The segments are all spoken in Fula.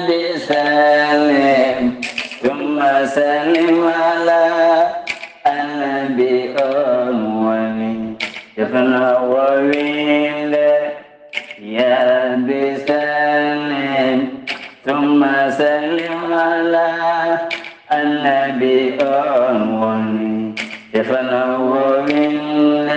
بسلم ثم سلم على النبي أولي يفنى وويل يا بسلم ثم سلم على النبي أولي يفنى وويل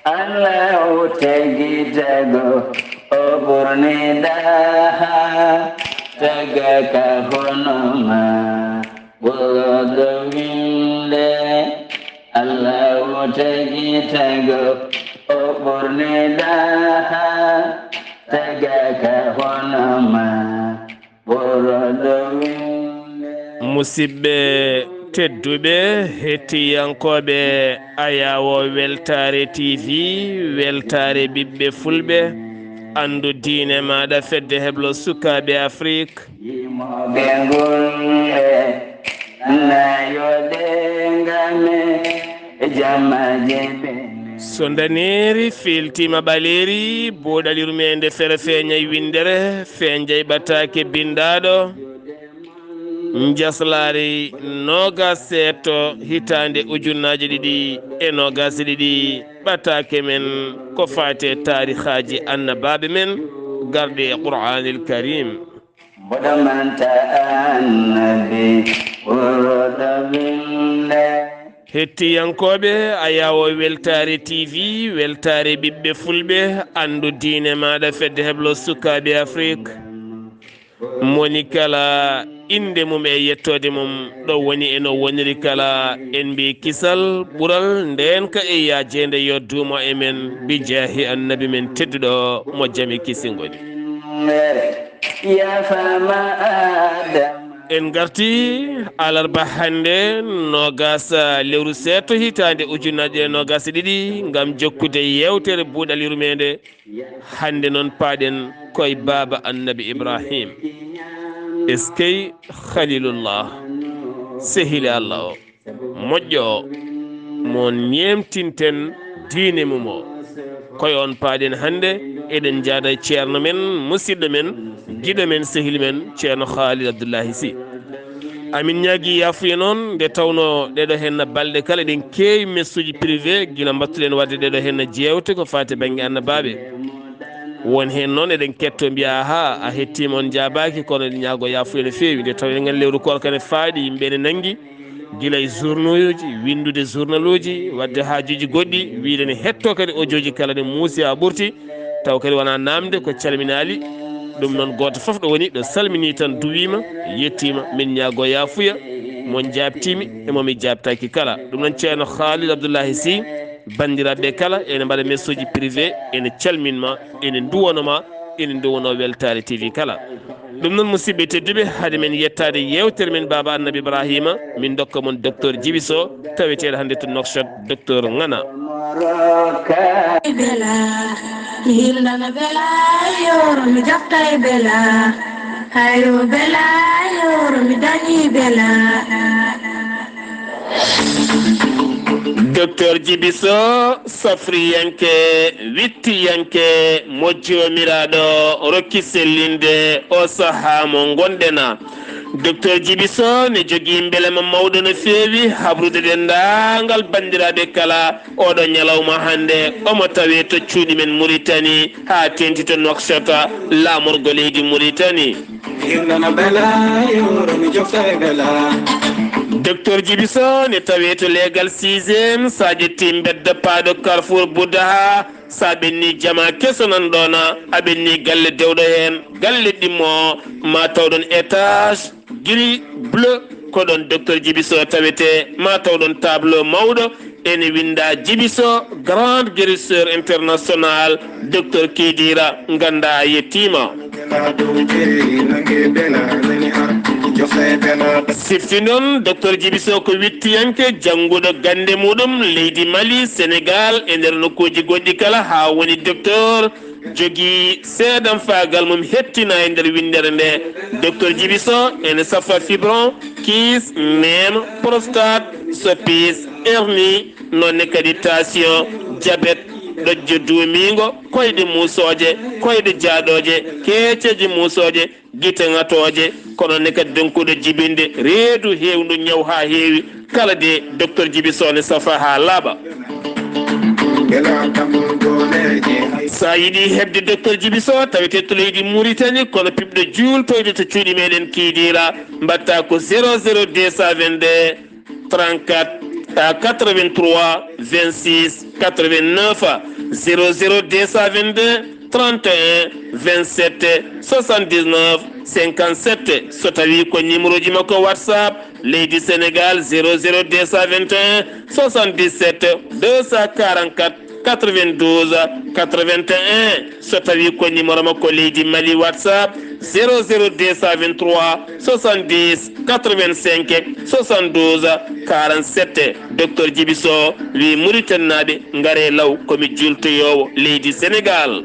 الله تجدغو oburni daha tagaka honoma bolodowinde Allah tagitago oburni daha tagaka honoma bolodowinde musibbe tedduɓe hettiyankoɓe ayawo weltare tv weltare ɓiɓɓe fulɓe andu diine maɗa fedde heblo sukaɓe afrique yimoɓe ngulle nayodengame jammaje ɓe so daneri filtima ɓaleri boɗalirumende fere feñay windere feñjay ɓattake bindaɗo jaslari nogas seeto hitande ujunnaje ɗiɗi e nogas ɗiɗi ɓattake men ko fate tarihaji annabaɓe men garɗe e qur'anil karim mboɗamanta annabi ɓuroɗawinde hettiyankoɓe a yawo weltare tv weltare ɓiɓɓe fulɓe andu diine maɗa fedde heblo sukaɓe afrique moni kala inde mum e yettode mum ɗo woni eno woniri kala en mbi kisal ɓural nden ka e yajede yo duumo e men bijahi annabi men tedduɗo mo jami kisingoni yafama adam en garti alarba hande nogas lewru seeto hitande ujunnaje nogas ɗiɗi gam jokkude yewtere buuɗalirumede hande noon paaɗen koye baba annabi ibrahim eskey khalilullah sehile allah o moƴƴo o mo ñemtinten diine mum o koye on paaɗen hande eɗen jaada ceerno men musidɗo men giɗo men sehili men ceerno khalil abdoullahi sy amin ñaagui yafuya noon nde tawno ɗeɗo henna balɗe kala ɗen keewi messuji privé guila mbattuɗen wadde ɗeɗo henna jewte ko fate banggue annabaɓe won hen noon eɗen ketto mbiya ha a hettima on jabaki kono eɗen ñaago yafuya no fewi nde taw eɗen gandi lewru korkane faaɗi yimɓe ne nangui guila e journal uji windude journal uji wadde haajuji goɗɗi wiide ne hetto kadi audio kala ne muusi ha ɓurti taw kadi wona namde ko calminali ɗum noon goto foof ɗo woni ɗo salmini tan duwima yettima min ñaago yafuya mon jabtimi e momi jabtaki kala ɗum noon ceerno khalil abdoullahi sy bandiraɓe kala ene mbaɗa message privé ene calminma ene duwonoma ene duwono weltare tv kala ɗum noon musidɓe tedduɓe haade men yettade yewtere men baba annabi ibrahima min dokka mon docteur djiby sow taweteɗo hande to nokshot docteur ngana bela mi hildana bela yoro mi jafta e bela hayro bela yoro mi dañi bela docteur djiby sow safriyanke wittiyanke mojjomiraɗo rokki sellinde o saaha mo gonɗena docteur djiby sow ne jogui beelema mawɗo no feewi habrude dendagal bandiraɓe kala oɗo ñalawma hande omo tawe to cuuɗi men Mauritanie ha tenti to Nouakchott lamorgo leydi Mauritanie docteur djiby sow ne tawe to legal 6e sa ƴetti bedda paɗo carrefour boudaha sa ɓenni jama keso nan ɗona a ɓenni galle dewɗo hen galle ɗimmo ma tawɗon étage gris bleu ko ɗon docteur djiby sow tawete ma tawɗon tableau mawɗo ene winda djiby sow grande guérisseur international docteur Kidira ganda a yettima sifti noon docteur djiby sow ko wittiyanke jangguɗo gande muɗum leydi Mali Sénégal e nder nokkuji goɗɗi kala ha woni docteur jogui seeɗan fagal mum hettina e nder windere nde docteur djiby sow ene safa fibron kiis meme prostate soppis hernie nonne kadi tension diabète ɗojjo duumigo koyɗe musoje koyɗe jaaɗoje keeceje musoje guite ŋatoje kono ne kadi donkuɗo jibinde reedu hewndu ñaw ha heewi kala de docteur Djiby Soné safa ha laaɓa sa yiɗi hebde docteur Djiby Sow tawete to leydi Mauritanie kono piɓɗo jultoyde to cuuɗi meɗen kiidira mbatta ko 00222 34 83 26 89 00222 31 27 79 57 so tawi ko numéro ji makko WhatsApp leydi Sénégal 00221 77 244 92 81 so tawi ko numéro makko leydi Mali WhatsApp 00223 70 85 72 47 docteur Djiby Sow wi Mauritanaɓe ngare law komi jultoyowo leydi Sénégal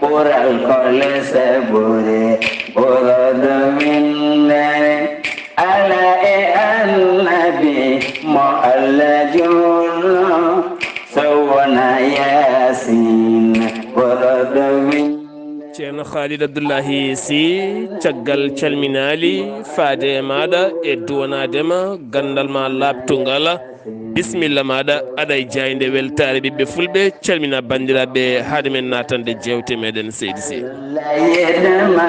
ɓural kole sabure ɓuroɗo windere ala e annabi mo Allah julno sowona yasin ɓuroɗo windere ceerno Khalid Abdoullahi Sy caggal calminali faade e maɗa e duwanadema gandal ma labtungal bisimilla maɗa aɗa e jayde weltare ɓiɓɓe fulɓe calmina bandiraɓe haade men natande jewte meɗen seydi Sy layedema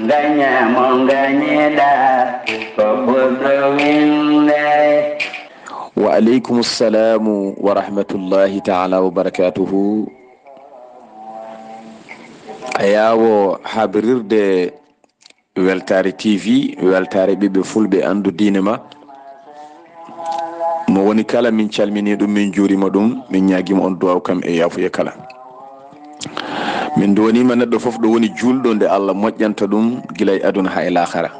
gañamo gañeɗa ko ɓurɗo windere wa aleykum ssalamu wa rahmatullahi taala wa barakatuhu a yawo haɓirirde weltare TV weltare ɓiɓɓe fulɓe andu diine ma mo woni kala min calmini ɗum min juurima ɗum min ñaguima on duwaw kam e yafuya kala min donima neɗɗo foof ɗo woni julɗo nde Allah moƴƴanta ɗum guila e aduna ha e lahara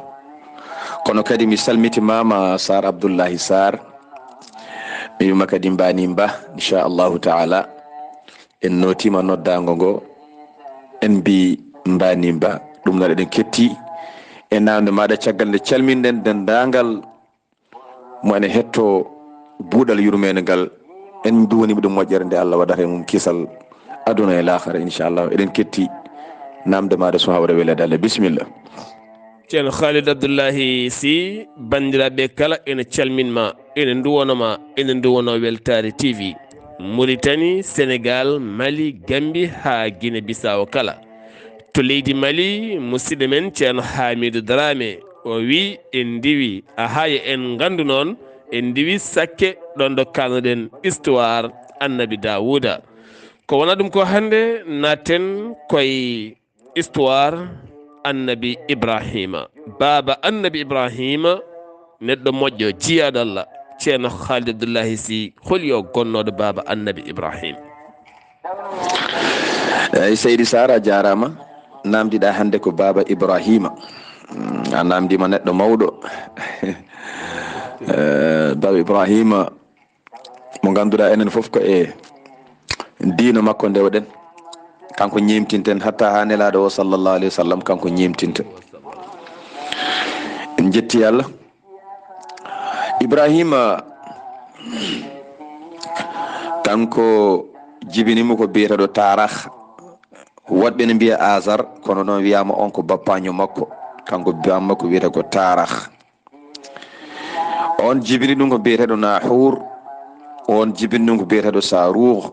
kono kadi mi salmitimama Sar Abdoullahi Sar mi wima kadi mbani ba inchallahu taala en notima noddago ngo en mbi mbani ba ɗum noon eɗen ketti e namde maɗa caggal nde calminɗen dendagal mo ene hetto buuɗal yurmede ngal en duwonima ɗum moƴƴere nde Allah waɗata e mum kisal aduna e lahara inchallah eɗen ketti namde maɗa so hawre welede Allah bisimilla ceerno Khalid Abdoullahi Sy bandiraɓe kala ene calminma ene duwonoma ene duwono weltare TV Mauritanie Sénégal Mali Gambie ha Guinée Bissau kala to leydi Mali musidɗo men ceerno Hamidou Dramé o wi en diwi a haya en gandu noon en diwi sakke ɗon ɗo kalnoɗen histoire annabi Dawouda ko wona ɗum ko hande natten koye histoire annabi Ibrahima baba annabi Ibrahima neɗɗo moƴƴo jiyaɗo Allah ceerno Khalid Abdoullahi Sy holi o gonnoɗo baba annabi Ibrahima eyyi seydi Sar a jarama namdiɗa hande ko baba Ibrahima a namdima neɗɗo mawɗo baba Ibrahima mo ganduɗa enen foof ko e diino makko ndewɗen kanko ñimtinten hatta ha nelaɗo o sallllahu alayhi wa sallam kanko ñimtinta en jetti Allah Ibrahima kanko jibinimo ko biyeteɗo Tarah woɗɓe ne mbiya Azar kono noon wiyama on ko bappaño makko kanko bamma ko wiyete ko Tarah on jibini ɗum ko biyeteɗo Nahur on jibini ɗum ko biyeteɗo Saruh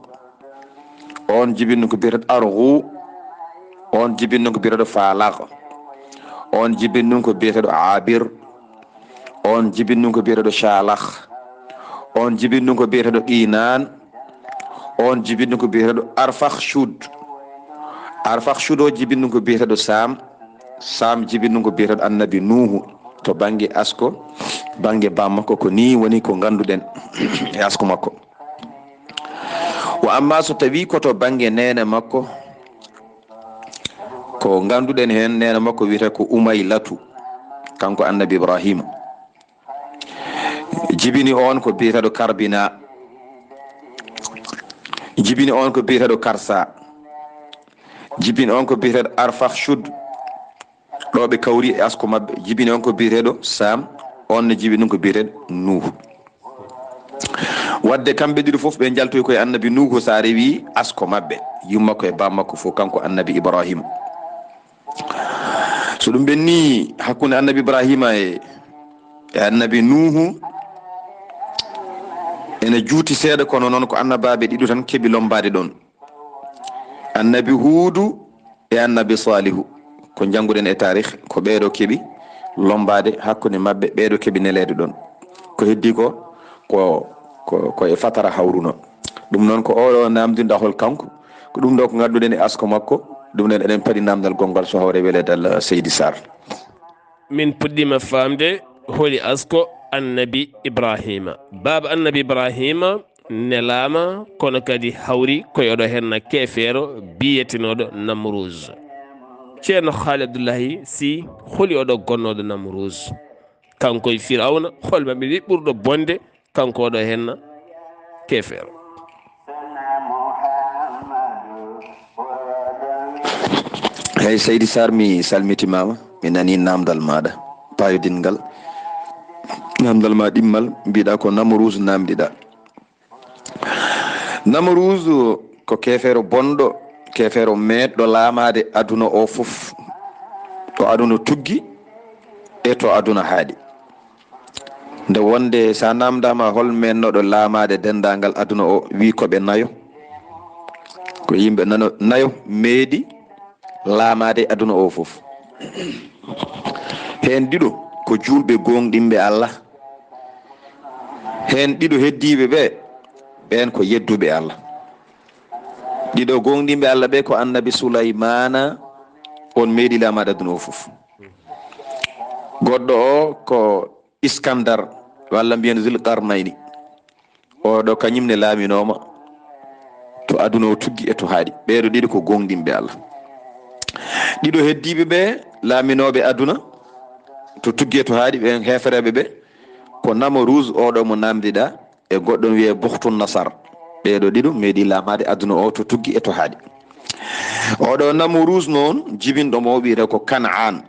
on jibini ɗum ko biyeteɗo Arhu on jibini ɗum ko biyeteɗo Falaq on jibini ɗum ko biyeteɗo Abir on jibini ɗum ko biyeteɗo Shalakh on jibini ɗum ko biyeteɗo Qinan on jibini ɗum ko biyeteɗo Arfakhshud o jibini ɗum ko biyeteɗo Sam jibini ɗum ko biyeteɗo annabi Nuhu to banggue asko banggue bammakko ko ni woni ko ganduɗen e asko makko wa amma so tawi koto banggue nene makko ko ganduɗen hen nene makko wiyete ko Umaylatu kanko annabi Ibrahima jibini on ko biyeteɗo Karbina jibini on ko biyeteɗo Karsa jibini on ko biyeteɗo Arfakhshud ɗo ɓe kawri e asko mabɓe jibini on ko biyeteɗo Sam on ne jibini ɗum ko biyeteɗo Nuh wadde kamɓe ɗiɗo fof ɓe jaltoy koye annabi nuhu sa rewi asko mabɓe yummakko e bammakko fof kanko annabi ibrahima. so ɗum ɓenni hakkude annabi ibrahima e annabi nuhu ene juuti seeɗa kono noon ko annabaɓe ɗiɗo tan keeɓi lombade ɗon, annabi huudu e annabi salihu ko jannguɗen e tarih ko ɓeeɗo keeɓi lombade hakkude mabɓe, ɓeeɗo keeɓi nelede ɗon. ko heddi ko e fatara hawruno. ɗum noon ko oɗo namdindahol kanko ko ɗum ɗo ko ganduɗen e asko makko. ɗum nen eɗen paɗi namdal gongal so hawre weledal Seydi Sarr. min puɗɗima famde holi asko annabi ibrahima. baba annabi ibrahima nelama kono kadi hawri koyoɗo henna kefeero biyetenoɗo namrouz. ceerno Haali Abdoullahi Sy holi oɗo gonnoɗo namrouz, kanko e firawna holmaɓe wi ɓurɗo bonde kanko oɗo henna kefeero. hey Seydi Sarr, mi salmitimama, mi nani namdal maɗa payodingal, namdal ma ɗimmal. mbiɗa ko namrouz namdiɗa. namrouz ko kefeero bonɗo, kefeero meɗɗo laamade aduna o fof, to aduna tuggi e to aduna haaɗi. nde wonde sa namdama hol mennoɗo laamade dendagal aduna o wi koɓe nayo, ko yimɓe nayo meeɗi laamade aduna o fof. hen ɗiɗo ko julɓe gonɗinɓe Allah, hen ɗiɗo heddiɓe ɓe ɓen ko yedduɓe Allah. ɗiɗo gonɗinɓe Allah ɓe ko annabi Sulaymana, on meeɗi laamade aduna o fof. goɗɗo o ko Iskandar walla mbiyen Zulkarnayni, oɗo kañumne laaminoma to aduna o tuggi e to haaɗi. ɓeɗo ɗiɗi ko gonɗinɓe Allah. ɗiɗo heddiɓe ɓe laaminoɓe aduna to tuggi e to haaɗi, ɓen hefreɓe ɓe ko Namrouz oɗo mo namdiɗa e goɗɗo wiye Buhtun Nasar. ɓeɗo ɗiɗo meeɗi laamade aduna o to tuggi e to haaɗi. oɗo Namrouz noon jibinɗo mo wiyete ko Kan'an,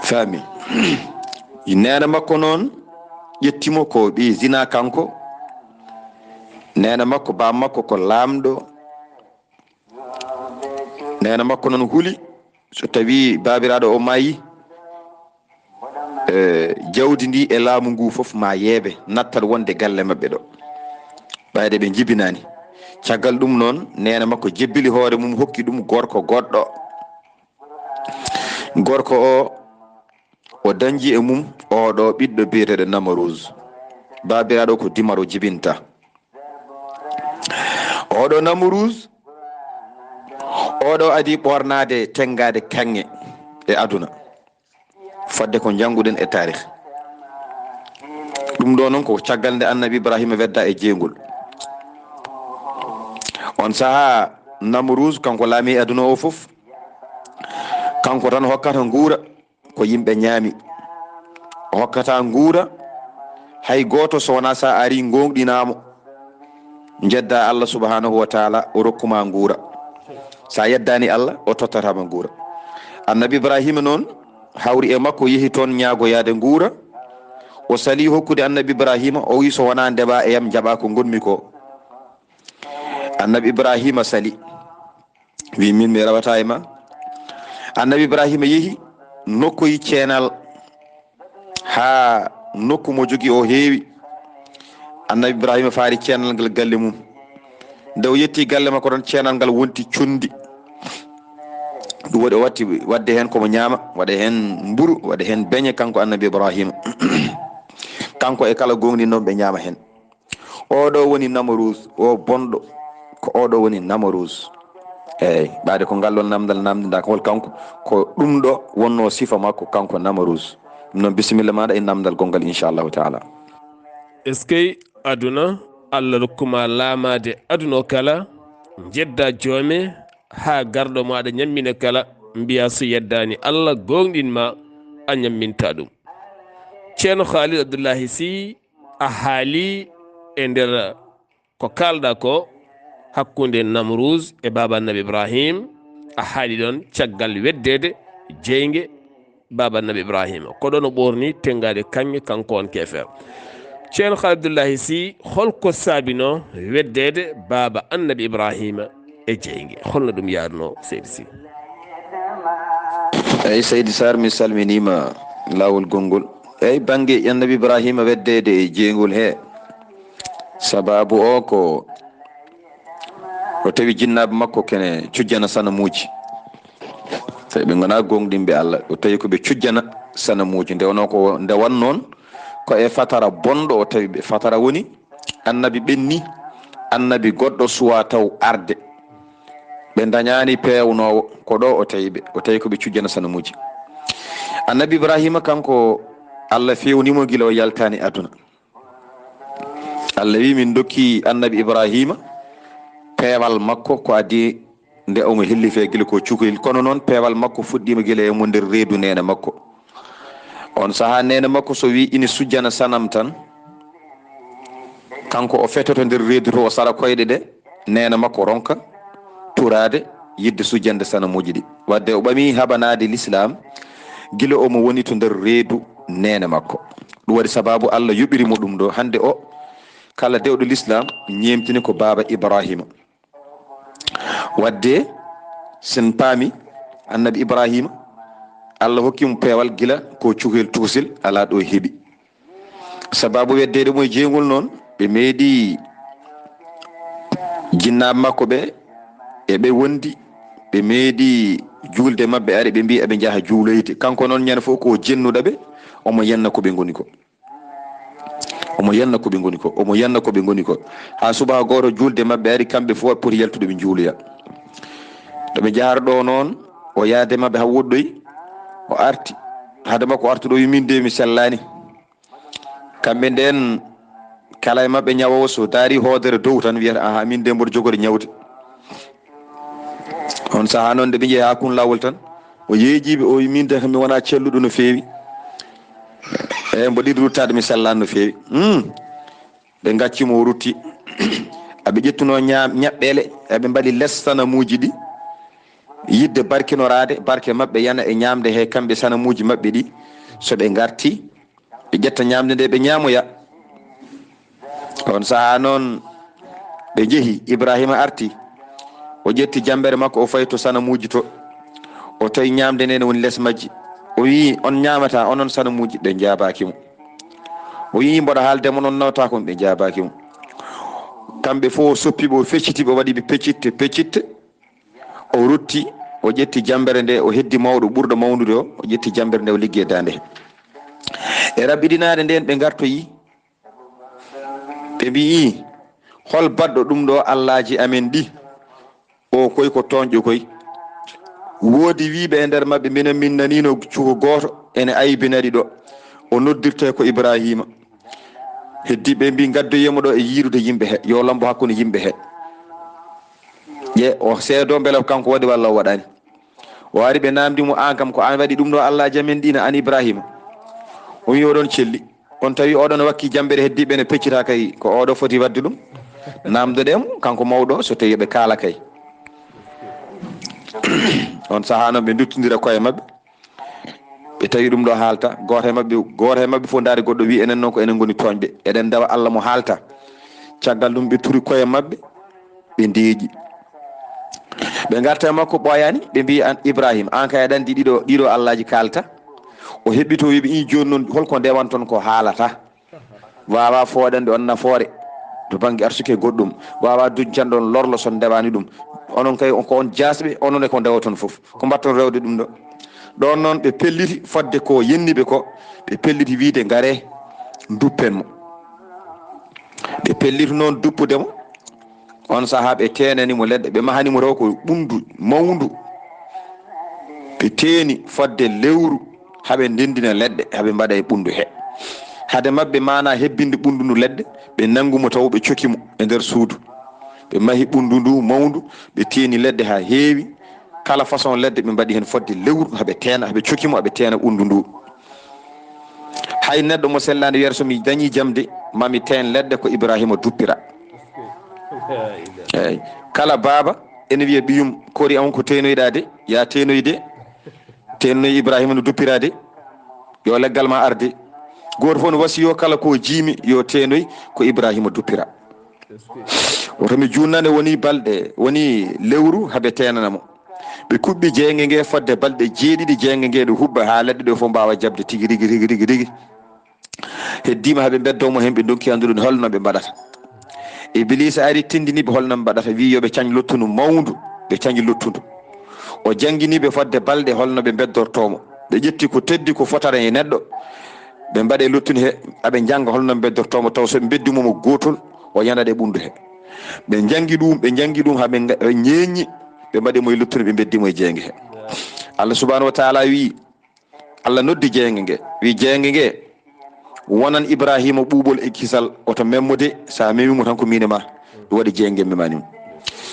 fami. nena makko noon ƴettimo ko ɓi zina kanko. nena makko bam makko ko laamɗo. nena makko noon huuli so tawi babiraɗo o mayi, jawdi ndi e laamu ngu fof ma yeeɓe nattat wonde galle mabɓe ɗo, ɓayde ɓe jibinani. caggal ɗum noon nena makko jebbili hoore mum, hokki ɗum gorko goɗɗo. gorko o dañji e mum oɗo ɓiɗɗo biyeteɗo Namrouz. babiraɗo ko dimaro jibinta. oɗo Namrouz oɗo adi ɓornade tengade kanŋe e aduna, fadde ko jannguɗen e tarih. ɗum ɗo noon ko caggal nde annabi Ibrahima wedda e jeygol. on saaha Namrouz kanko laami aduna o fof, kanko tan hokkata nguura ko yimɓe ñaami. o hokkata nguura hay goto so wona sa ari gonɗinamo jedda Allah subhanahu wa taala o rokkuma nguura. sa yeddani Allah o tottatama nguura. annabi Ibrahima noon hawri e makko yeehi toon ñaagoyade nguura. o sali hokkude annabi Ibrahima, o wi so wona ndeɓa e yam jaɓa ko gonmi ko. annabi Ibrahima sali, wi min mi rawata e ma. annabi Ibrahima yeehi nokkoyi ceenal ha nokku mo jogui o heewi. annabi Ibrahima faari ceenal ngal galle mum. nde o yetti galle makko tan ceenal ngal wonti condi. ɗum waɗi o watti wadde hen komo ñaama, waɗa hen mburu, waɗa hen beñe kanko annabi Ibrahima. kanko e kala gonɗi noon ɓe ñaama hen. oɗo woni Namrouz, o bonɗo ko oɗo woni Namrouz. eyyi ɓaade ko ngallon namdal namdida hol kanko ko ɗum ɗo wonno sifa makko kanko Namrouz. ɗum noon bisimilla maɗa e namdal gongal inchallahu taala. est ce que aduna Allah rokkuma laamade aduna o kala, jedda joome ha garɗo maɗa ñammina kala, mbiya so yeddani Allah gonɗinma a ñamminta ɗum. ceerno Haali Abdoullahi Sy a haali e nder ko kalɗa ko hakkunde Namrouz e baba annabi Ibrahim, a haali ɗon caggal weddede jeyge baba annabi Ibrahima, ko ɗon o ɓorni tengade kanŋe kanko on kefeer. ceerno Abdullahi Sy holko saabino weddede baba annabi Ibrahima e jeygue holno ɗum yarno seydi Sy? eyyi seydi Sar mi salminima lawol gongol. eyyi banggue annabi Ibrahima weddede e jeygol he sababu o ko tawi jinnaɓe makko kene cujjana sanamuji, tawi ɓe gona gonɗinɓe Allah o tawi koɓe cujjana sanamuji nde wan noon ko e fatara bonɗo o tawi ɓe fatara woni annabi ɓenni annabi goɗɗo suwa taw arde ɓe dañani pewnowo ko ɗo o tawi koɓe cujjana sanamuji. annabi Ibrahima kanko Allah fewnimo guila o yaltani aduna. Allah wi min dokki annabi Ibrahima peewal makko ko adi nde omo hellife gila ko cukalel, kono noon peewal makko fuɗɗima gila emo nder reedu nene makko. on saaha nene makko so wi ina sujjana sanam tan kanko o fetoto nder reedu to o sara koyɗe ɗe nene makko ronka turade yidde sujjande sanamuji ɗi, wadde o ɓami haɓanade l'islam gila omo woni to nder reedu nene makko. ɗum waɗi sababu Allah yuɓirimo ɗum ɗo. hande o kala dewɗo l'islam ñemtini ko baba Ibrahima. wadde sen paami annabi Ibrahima Allah hokkimo peewal gila ko cukalel tuusil ala ɗo heeɓi. sababu weddede mo e jeygol noon ɓe meeɗi jinnaɓe makko ɓe eɓe wondi ɓe meeɗi julde mabɓe ari ɓe mbi eɓe jaaha juuloyde. kanko noon ñande fof ko jennuɗaɓe omo yenna koɓe goni ko ha subaka goto julde mabɓe ari kamɓe fof poti yaltude ɓe juuloya. to ɓe jahar ɗo noon o yaade mabɓe ha woɗɗoyi o arti hade makko artu ɗo min de mi sellani. kamɓe nden kala e mabɓe ñawowo so daari hoodere dow tan wiyata aha min de mboɗo jogori ñawde. on saaha noon nde ɓe jeehi hakkude lawol tan o yeejiɓe o wi min de mi wona celluɗo no feewi mboɗo yiɗi ruttade mi sellani no feewi. ɓe gaccimo o rutti aɓe ƴettuno ñaɓɓele eɓe mbaɗi less sanamuji ɗi yidde barkinorade barke mabɓe yana e ñamde he kamɓe sanamuji mabɓe ɗi. so ɓe garti ɓe ƴetta ñamde nde ɓe ñamoya. on saaha noon ɓe jeehi Ibrahima arti o ƴetti jambere makko o fayi to sanamuji to o tawi ñamde nene woni less majji. o wi on ñamata onon sanamuji, ɓe jabakimo. o wi mboɗo haaldemo noon nawta kon, ɓe jabakimo. kamɓe fof o soppiɓe o feccitiɓe o waɗiɓe peccitte o rutti o ƴetti jambere nde o heddi mawɗo ɓurɗo mawnude o ƴetti jambere nde o liggue dande e rabɓiɗinade nden ɓe gartoyi ɓe mbi hol baɗɗo ɗum ɗo allaji amen ɗi o koy ko toñƴo koy. woodi wiɓe e nder mabɓe minen min nanino cuko goto ene aybinari ɗo o noddirte ko Ibrahima. heddiɓe mbi gaddoyemo ɗo e yiirude yimɓe he yo lambo hakkude yimɓe he o seedo beele kanko waɗi walla o waɗani. o ari ɓe namdimo an kam ko an waɗi ɗum ɗo allaji amen ɗi an Ibrahima. o wi oɗon celli on tawi oɗon wakki jambere heddiɓe ne peccita kay ko oɗo foti wadde ɗum namdoɗemo kanko mawɗo so tawi ɓe kaala kay. on saaha noon ɓe duttodira koye mabɓe ɓe tawi ɗum ɗo haalta goto e mabɓe fof daari goɗɗo wi enen noon ko enen goni toñɓe eɗen dawa Allah mo haalta. caggal ɗum ɓe turi koye mabɓe ɓe ndeeƴi ɓe garta e makko ɓoyani ɓe mbi an Ibrahima an kay aɗa andi ɗiɗo allaji kalta. o heɓɓito wiɓe i joni noon holko ndewan toon ko haalata. wawa fooɗande on nafoore to banggue arsuke goɗɗum, wawa duñcanɗon lorlo son ndewani ɗum. onon kay ko on jasɓe onon e ko ndewa toon foof ko mbatton rewde ɗum ɗo. ɗon noon ɓe pelliti fodde ko yenniɓe ko ɓe pelliti wiide gaare duppenmo. ɓe pelliti noon duppudemo. on saaha ɓe tenanimo leɗɗe ɓe mahanimo taw ko ɓundu mawndu. ɓe teeni fodde lewru haɓe ndendina leɗɗe haɓe mbaɗa e ɓundu he. hade mabɓe mana hebbinde ɓundu ndu leɗɗe ɓe nangumo taw ɓe cokimo e nder suudu. ɓe mahi ɓundu ndu mawndu ɓe teeni leɗɗe ha heewi. kala façon leɗɗe ɓe mbaɗi hen fodde lewru haɓe teena haɓe cokimo haɓe teena ɓundu ndu. hay neɗɗo mo sellande wiyata somi dañi jamde mami teen leɗɗe ko Ibrahima duppira. eyyi kala baaba ene wiya ɓiyum kori on ko tenoyɗade ya tenoyde tenoyi Ibrahima no duppirade yo leggal ma arde goto fof no wasiyo kala ko jiimi yo tenoy ko Ibrahima duppira oto mi junnane woni balɗe woni lewru haaɓe tenanamo ɓe kuɓɓi jeenge nge fodde balɗe jeeɗiɗi jeenge nge ɗo hubba ha leɗɗe ɗo fof mbawa jabde tigui rigui heddima haaɓe beddomo hen ɓe donki andude holno ɓe mbaɗata Iblisa ari tindiniɓe holno ɓe mbaɗata wi yoɓe cañ lottudu mawdu ɓe cañi lottudu o jangguiniɓe fodde balɗe holno ɓe beddortomo ɓe ƴetti ko teddi ko fotata e neɗɗo ɓe mbaɗe lottude he aɓe jangga holno ɓe beddortomo taw soɓe beddimomo gotol o yandat e ɓundu he ɓe jangi ɗum haɓe ñeññi ɓe mbaɗimo e lottude ɓe beddimo e jeenge he Allah subhanahu wa taala wi Allah noddi jeenge nge wi jeenge nge wonan Ibrahima ɓuuɓol e kisal oto memmude sa memimo tan ko mine ma ɗum waɗi jeenge memanima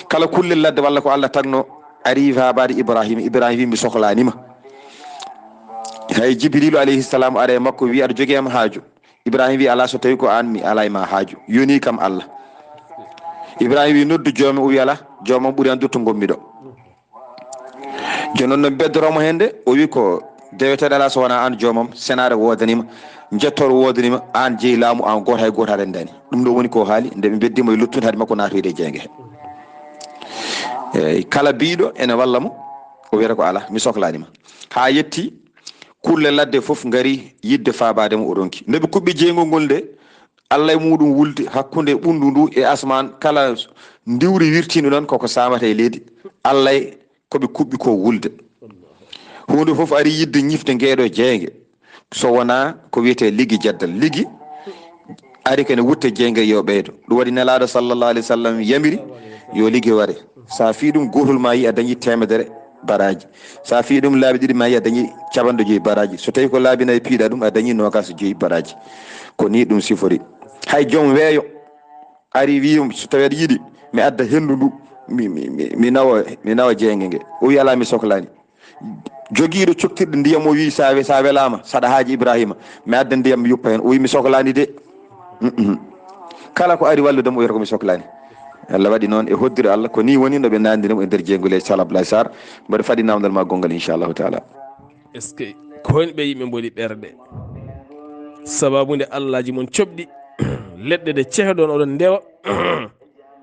kala kullel ladde walla ko Allah tagno ari habade Ibrahima wi mi sohlanima hay Jibrilu alayhi salam ara e makko wi aɗa jogui am haaju Ibrahima wi ala so tawi ko an mi ala e ma haaju yoni kam Allah Ibrahima wi noddu joome o wi ala joomam ɓuuri andude to gommi ɗo joni noon no beddoromo hende o wi ko deweteɗo ala so wona an joomam senare wodanima jettoro wodanima an jeeyi laamu an goto hay goto arendani ɗum ɗo woni ko haali nde ɓe beddimo e lottude haade makko natoyde e jeenge he eyyi kala biɗo ene walla mo o wiyata ko ala mi sohlanima ha yetti kulle ladde foof gaari yidde fabademo o ronki ndeɓe kuɓɓi jeygol ngol nde Allah e muɗum wulde hakkude ɓundu ndu e asman kala ndiwri wirtino ɗon koko samata e leydi Allah koɓe kuɓɓi ko wulde hunde foof ari yidde ñifde ngeeɗo jeenge so wona ko wiyete liggi jaddal liggi ari kene wutte jeenge yo ɓeydo ɗum waɗi nelaɗo sallllahu alayhi wa sallam yamiri yo liggi ware sa fi ɗum gotol ma yi a dañi temedere baraji sa fi ɗum laabi ɗiɗi ma yi a dañi caɓanɗe joyyi baraji so tawi ko laabi nayyi piiɗa ɗum a dañi nogas joyyi baraji ko ni ɗum sifori hay joom weeyo ari wi so tawi aɗa yiiɗi mi adda hendu ndu mi nawa jeenge nge o wi ala mi sohlani joguiɗo coktirɗo ndiyam o wi sa welama saɗa haaji Ibrahima mi adda ndiyam mi yuppa hen o wi mi sohlani de kala ko ari walludemo o wiyata ko mi sohlani Allah waɗi noon e hoddire Allah ko ni woni no ɓe nandirimo e nder jeygol e Sal Abdoulaye Sarr mbaɗa faɗi namdal ma gongal inchallahu taala est ce que ko woni ɓe yimɓe mboɗi ɓerɗe sababude Allah ji mon coɓɗi leɗɗe ɗe ceheɗon oɗon ndewa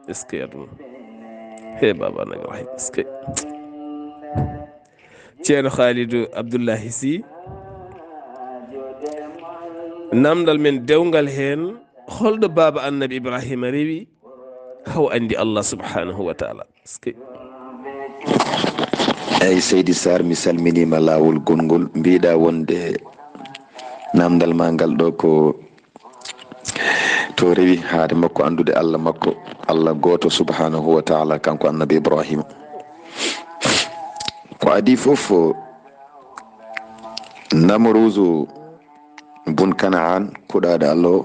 est ce que aduna he baba naga wahi est ce que ceerno Khalidou Abdoullahi Sy namdal men dewgal hen holɗo baba annabi Ibrahima rewi haw andi Allah subhanahu wa taala est ce que eyyi Seydi Sarr mi salminima lawol gongol mbiɗa wonde namdal ma ngal ɗo ko to rewi haade makko andude Allah makko Allah goto subhanahu wa taala kanko annabi Ibrahima ko adi foof Namruzu bun Kanaan kuɗaɗo Allah o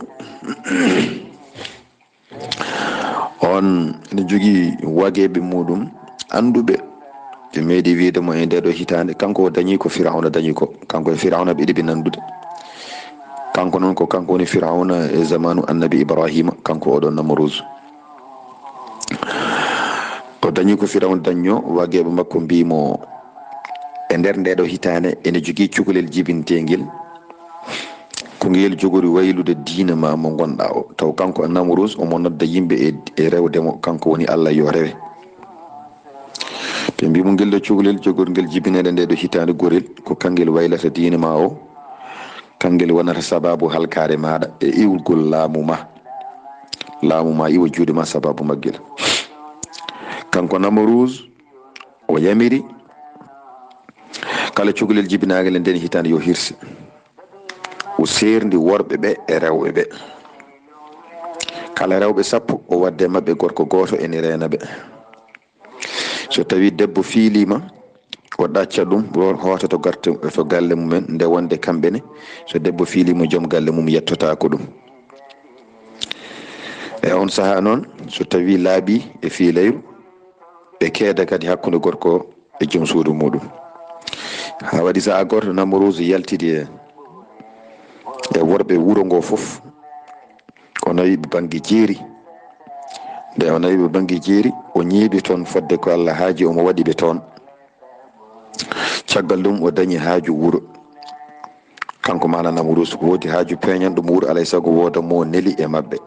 on ene jogui wagueɓe muɗum anduɓe ɓe meeɗi wiidemo e ndeɗo hitande kanko o dañi ko Firawna dañi ko kanko e Firawna ɓe ɗiɓi nandude kanko noon ko kanko woni Firawna e zamanu annabi Ibrahima kanko oɗo Namruzu o dañi ko Firawna dañño wagueɓe makko mbimo e nder ndeɗo hitande ene jogui cukalel jibintegel ko ngel jogori waylude diina ma mo gonɗa o taw kanko Namruz omo nodda yimɓe e rewdemo kanko woni Allah yo rewe ɓe mbimo ngel ɗo cukalel jogorgel jibinede nde ɗo hitande gorel ko kangel waylata diina ma o kangel wonata sababu halkare maɗa e iwgol laamu ma iwa juuɗe ma sababu maggel kanko Namruz o yamiri kala cukalel jibinagel nden hitande yo hirse o serdi worɓe ɓe e rewɓe ɓe kala rewɓe 10 o wadde mabɓe gorko goto ene reena ɓe so tawi debbo fiilima o ɗacca ɗum hoota to galle mumen nde wonde kamɓene so debbo fiilima joom galle mum yettota ko ɗum e on saaha noon so tawi laaɓi e fiilayru ɓe keeda kadi hakkude gorko e joom suudu muɗum ha waɗi saaha goto Namruzu yaltidi e worɓe wuro ngo fof o nawiɓe banggue jeeri nde o nawiɓe banggue jeeri o ñiiɓi toon fodde ko Allah haaji omo waɗiɓe toon caggal ɗum o dañi haaju wuro kanko mana Namrus woodi haaju peñan ɗum wuuro alay sago wooda mo neli e mabɓe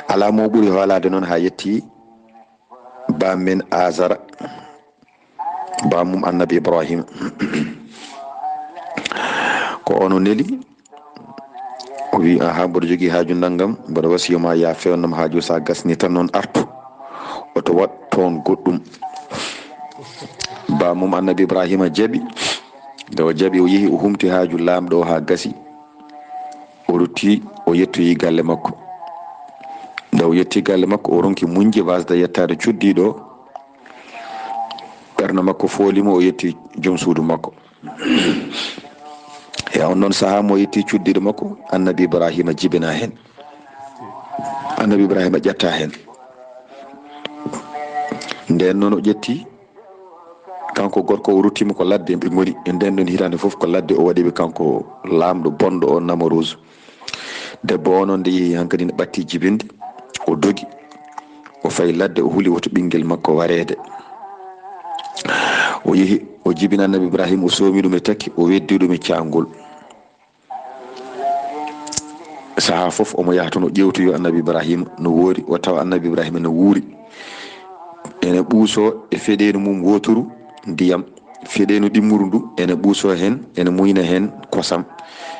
ala mo ɓuri hoolade noon ha yetti bammen Azara bamum annabi Ibrahima ko ono neli o wi aha mboɗo jogui haaju naggam mboɗo wasiyoma ya fewnam haaju sa gasni tan noon artu oto wat toon goɗɗum bamum annabi Ibrahima jaaɓi nde o jaaɓi o yeehi o humti haaju lamɗo o ha gasi o rutti o yettoyi galle makko nde o yetti galle makko o ronki muñje wasde yettade cuddiɗo ɓerno makko foolimo o yetti joom suudu makko e on noon saaha mo yetti cuddiɗo makko annabi Ibrahima jibina hen annabi Ibrahima ƴetta hen nden noon o ƴetti kanko gorko o ruttima ko ladde ɓe goni e nden ɗon hitande foof ko ladde o waɗiɓe kanko lamɗo bonɗo o Namrus debbo o noon nde yeehi hankkadi ne ɓatti jibinde o dogi o fayi ladde o huuli woto ɓinguel makko warede o yeehi o jibina annabi Ibrahima o soomi ɗum e takki o weddi ɗum e cangol saaha foof omo yaha toon o ƴewtoyo annabi Ibrahima no woori o tawa annabi Ibrahima no wuuri ene ɓuuso e feɗenu mum woturu ndiyam feɗenu ɗimmuru ndu ene ɓuuso hen ene muyna hen kosam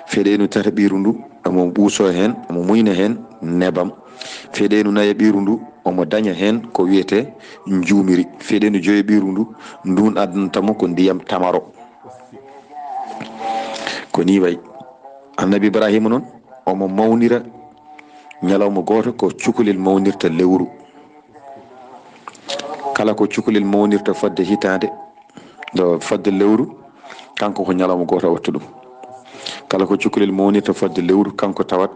feɗenu tataɓiru ndu omo ɓuuso hen omo muyna hen nebam feɗenu nayaɓiru ndu omo daña hen ko wiyete juumiri feɗenu joyoɓiru ndu ndun addantamo ko ndiyam tamaro ko ni wayi annabi Ibrahima noon omo mawnira ñalawma goto ko cukalel mawnirta lewru kala ko cukalel mawnirta fodde hitande do fodde lewru kanko ko ñalawma goto watta ɗum kala ko cukalel mawnirta fodde lewru kanko tawat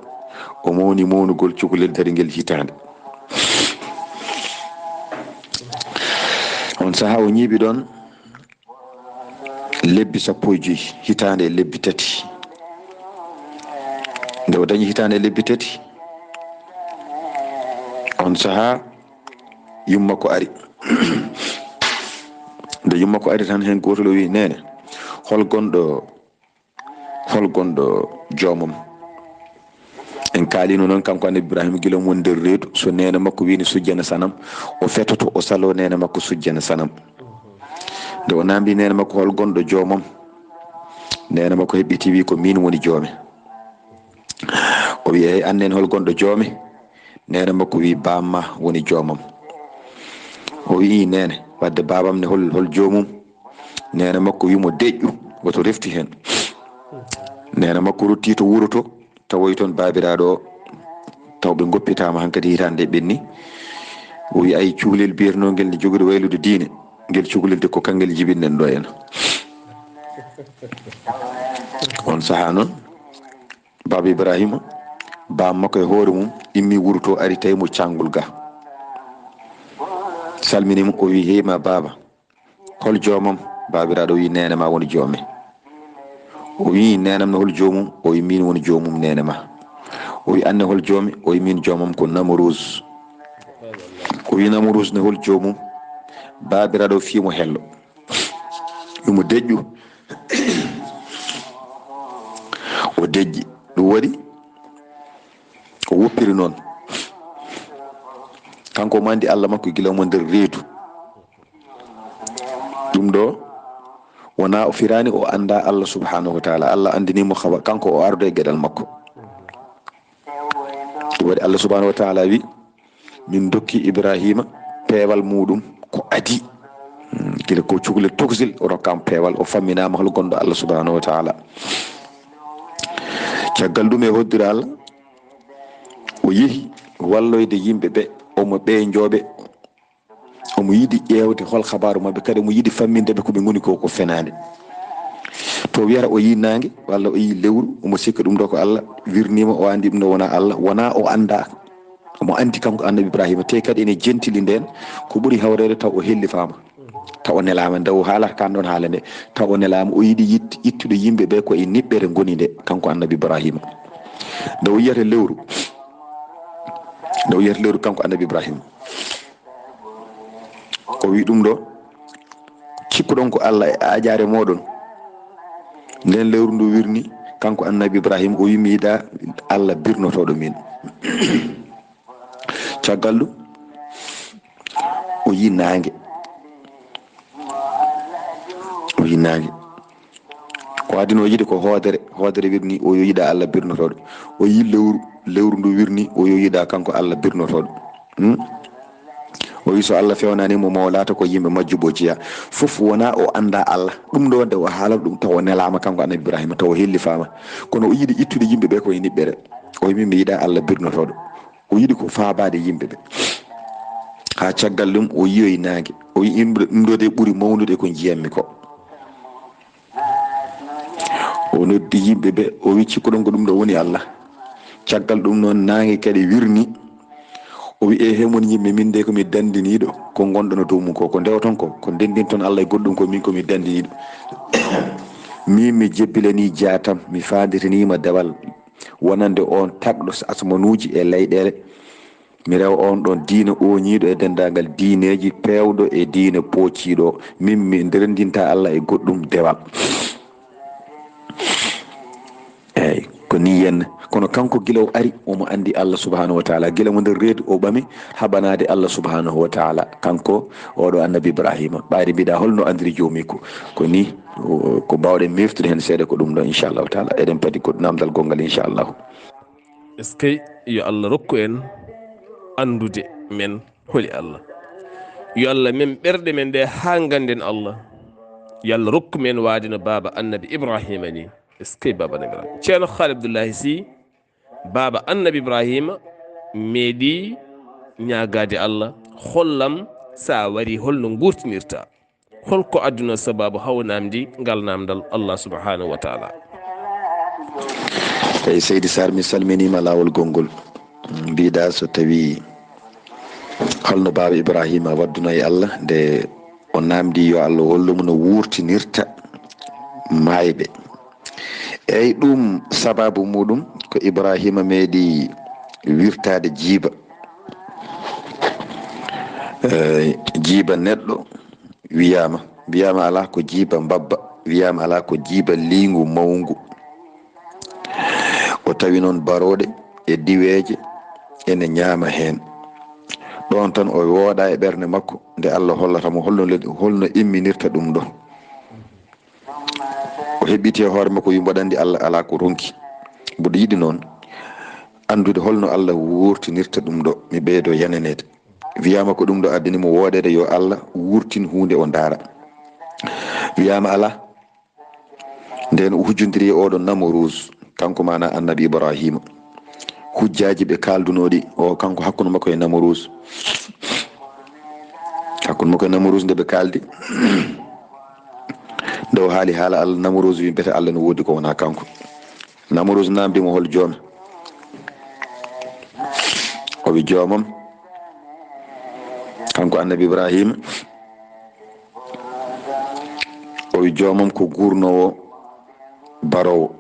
o mawni mawnugol cukalel dariguel hitande on saaha o ñiiɓi ɗon lebbi 15 hitande e lebbi 3 nde o dañi hitande e lebbi 3 on saaha yummakko ari nde yummakko ari tan hen gotol o wi nene hol gonɗo joomam en kaalino noon kanko annabi Ibrahima gila won nder reedu so nene makko wini sujjana sanam o fetoto o salo nene makko sujjana sanam nde o namdi nene makko hol gonɗo joomam nene makko heɓɓiti wi ko min woni joome o wi eyi annen hol gonɗo joome nene makko wi bamma woni joomam o wi nene wadde babam ne hol joomum nene makko wimo deƴƴu woto refti hen nene makko rutti to wuro to tawoy toon babiraɗo o taw ɓe goppitama hankkadi hitande ɓenni o wi ay cukalel biyetnogel ne joguiɗo waylude diine ngel cukalel de ko kangel jibinnen ɗo en on saaha noon baba Ibrahima bam makko e hoore mum immi wuro to ari tawi mo cangol ga salminimo o wi heyma baba hol joomam babiraɗo wi nene ma woni joome o wi nenam ne hol joomum o wi min woni joomum nene ma o wi anne hol joomi o wi min joomam ko Namrus o wi Namrus ne hol joomum babiraɗo fiimo hello wimo deƴƴu o deƴƴi ɗum waɗi o woppiri noon kanko mandi Allah makko gila mo nder reedu ɗum ɗo wona o firani o anda Allah subhanahu wa ta'ala Allah andinimo hawa kanko o ardo e gueɗal makko ɗum waɗi Allah subhanahu wa ta'ala wi min dokki Ibrahima peewal muɗum ko adi gila ko cukalel toksil o rokkama peewal o famminama hol gonɗo Allah subhanahu wa ta'ala caggal ɗum e hoddira Allah o yeehi walloyde yimɓeɓe omo ɓeynjoɓe omo yiiɗi ƴewde hol habaru mabɓe kadi omo yiiɗi fammindeɓe koɓe goni ko fenade to wiyata o yi nangue walla o yi lewru omo sikka ɗum ɗo ko Allah wirnima o andi ɗum ɗo wona Allah wona o anda omo andi kanko annabi Ibrahima te kadi ene jentili nden ko ɓuuri hawrede taw o hellifama taw o nelama nde o haalata kan ɗon haala nde taw o nelama o yiiɗi ittude yimɓeɓe ko e niɓɓere goni nde kanko annabi Ibrahima nde o yiyata lewru kanko annabi Ibrahima o wi ɗum ɗo cikkuɗon ko Allah e aƴare moɗon nden lewru ndu wirni kanko annabi ibrahima o wi mi yiɗa Allah birnotoɗo min caggal ɗum o yi nangue ko adino o yiɗi ko hoodere wirni o yo yiɗa Allah birnotoɗo o yi lewru ndu wirni o yo yiɗa kanko Allah birnotoɗo o wi so Allah fewnanimo mo laata ko yimɓe majjubo jeeya fof wona o anda Allah ɗum ɗo nde o haalata ɗum taw o nelama kanko annabi ibrahima taw o hellifama kono o yiɗi ittude yimɓeɓe koye niɓɓere o wi min mi yiɗa Allah birnotoɗo o yiɗi ko faabade yimɓeɓe ha caggal ɗum o yiyoyi nangue o wi ɗum ɗo de ɓuuri mawnude ko jiyanmi ko o noddi yimɓeɓe o wi cikkuɗon ko ɗum ɗo woni Allah caggal ɗum noon nangue kadi wirni o wi hemon yimɓe min de komi dandiniɗo ko gonɗono dow mum ko ndewaton ko ndendin toon Allah e goɗɗum ko min komi dandiniɗo min mi jebbilani jatam mi fanditanima dewal wonande on tagɗo asmanuji e leyɗele mi rewa on ɗon diina oñiɗo e dendagal diineji pewɗo e diina poociɗo min mi nderendinta Allah e goɗɗum dewal eyyi ko ni henna kono kanko gila o ari omo andi Allah subhanahu wa taala gila mo nder reedu o ɓami haɓanade Allah subhanahu wa taala kanko oɗo annabi ibrahima ɓayde mbiɗa holno andiri joomi ko ni ko mbawɗen meftude hen seeɗa ko ɗum ɗo inchallahu taala eɗen padi ko namdal gongal inchallahu est ce que yo Allah rokku en andude men holi Allah yo Allah min ɓerɗe men nde ha ganden Allah yo Allah rokku men waadino baba annabi ibrahima ni est ce que baba annabi ibrahima ceerno Haali Abdoullahi Sy baba annabi ibrahima meeɗi ñagade Allah hollam sa wari holno gurtinirta holko adduno sababu hawnamdi ngal namdal Allah subhanahu wa taala eyyi seydi Sarr mi salminima lawol gongol mbiɗa so tawi holno baba ibrahima wadduno e Allah nde o namdi yo Allah hollumo no wurtinirta mayɓe eyyi ɗum sababu muɗum ko ibrahima meeɗi wirtade jiiba jiiba neɗɗo wiyama ala ko jiiba mbabba wiyama ala ko jiiba lingu mawngu o tawi noon baroɗe e diweje ene ñaama hen ɗon tan o wooɗa e ɓernde makko nde Allah hollatamo holno imminirta ɗum ɗo o heɓɓiti e hoore makko wi mbaɗandi Allah ala ko ronki mboɗo yiɗi noon andude holno Allah wurtinirta ɗum ɗo mi ɓeydo yananede wiyama ko ɗum ɗo addinimo woodede yo Allah wurtin hunde o ndaara wiyama ala nden o hujjodiri e oɗon Namorus kanko mana annabi ibrahima hujjaji ɓe kaldunoɗi o kanko hakkude makko e Namorus nde ɓe kaldi nde o haali haala Allah Namorus wi bete Allah no woodi ko wona kanko Namorus namdimo hol joome o wi joomam kanko annabi ibrahima o wi joomam ko gurnowo barowo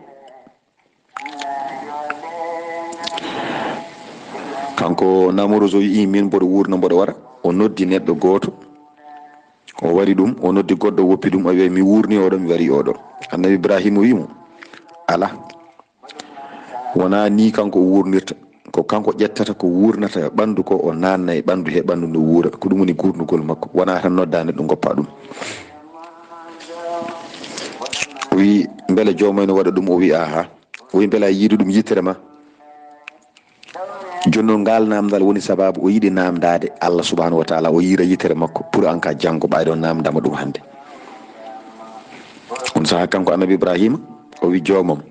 kanko Namorus o wi min mboɗo wurno mboɗo wara o noddi neɗɗo goto o wari ɗum o noddi goɗɗo woppi ɗum o wi mi wurni oɗo mi wari oɗo annabi ibrahima wimo ala wona ni kanko o wurnirta ko kanko ƴettata ko wurnata ɓandu ko o nanna e ɓandu he ɓandu ndu wuura ko ɗum woni gurnugol makko wona tan nodda neɗɗo goppa ɗum o wi beele jomum no waɗa ɗum o wi aha o wi beele a yiidu ɗum yittere ma jonnon ngal namdal woni sababu o yiɗi namdade Allah subhanahu wa taala o yiira yitere makko pour en cas janggo ɓayɗo namdama ɗum hande on saaha kanko annabi ibrahima o wi joomam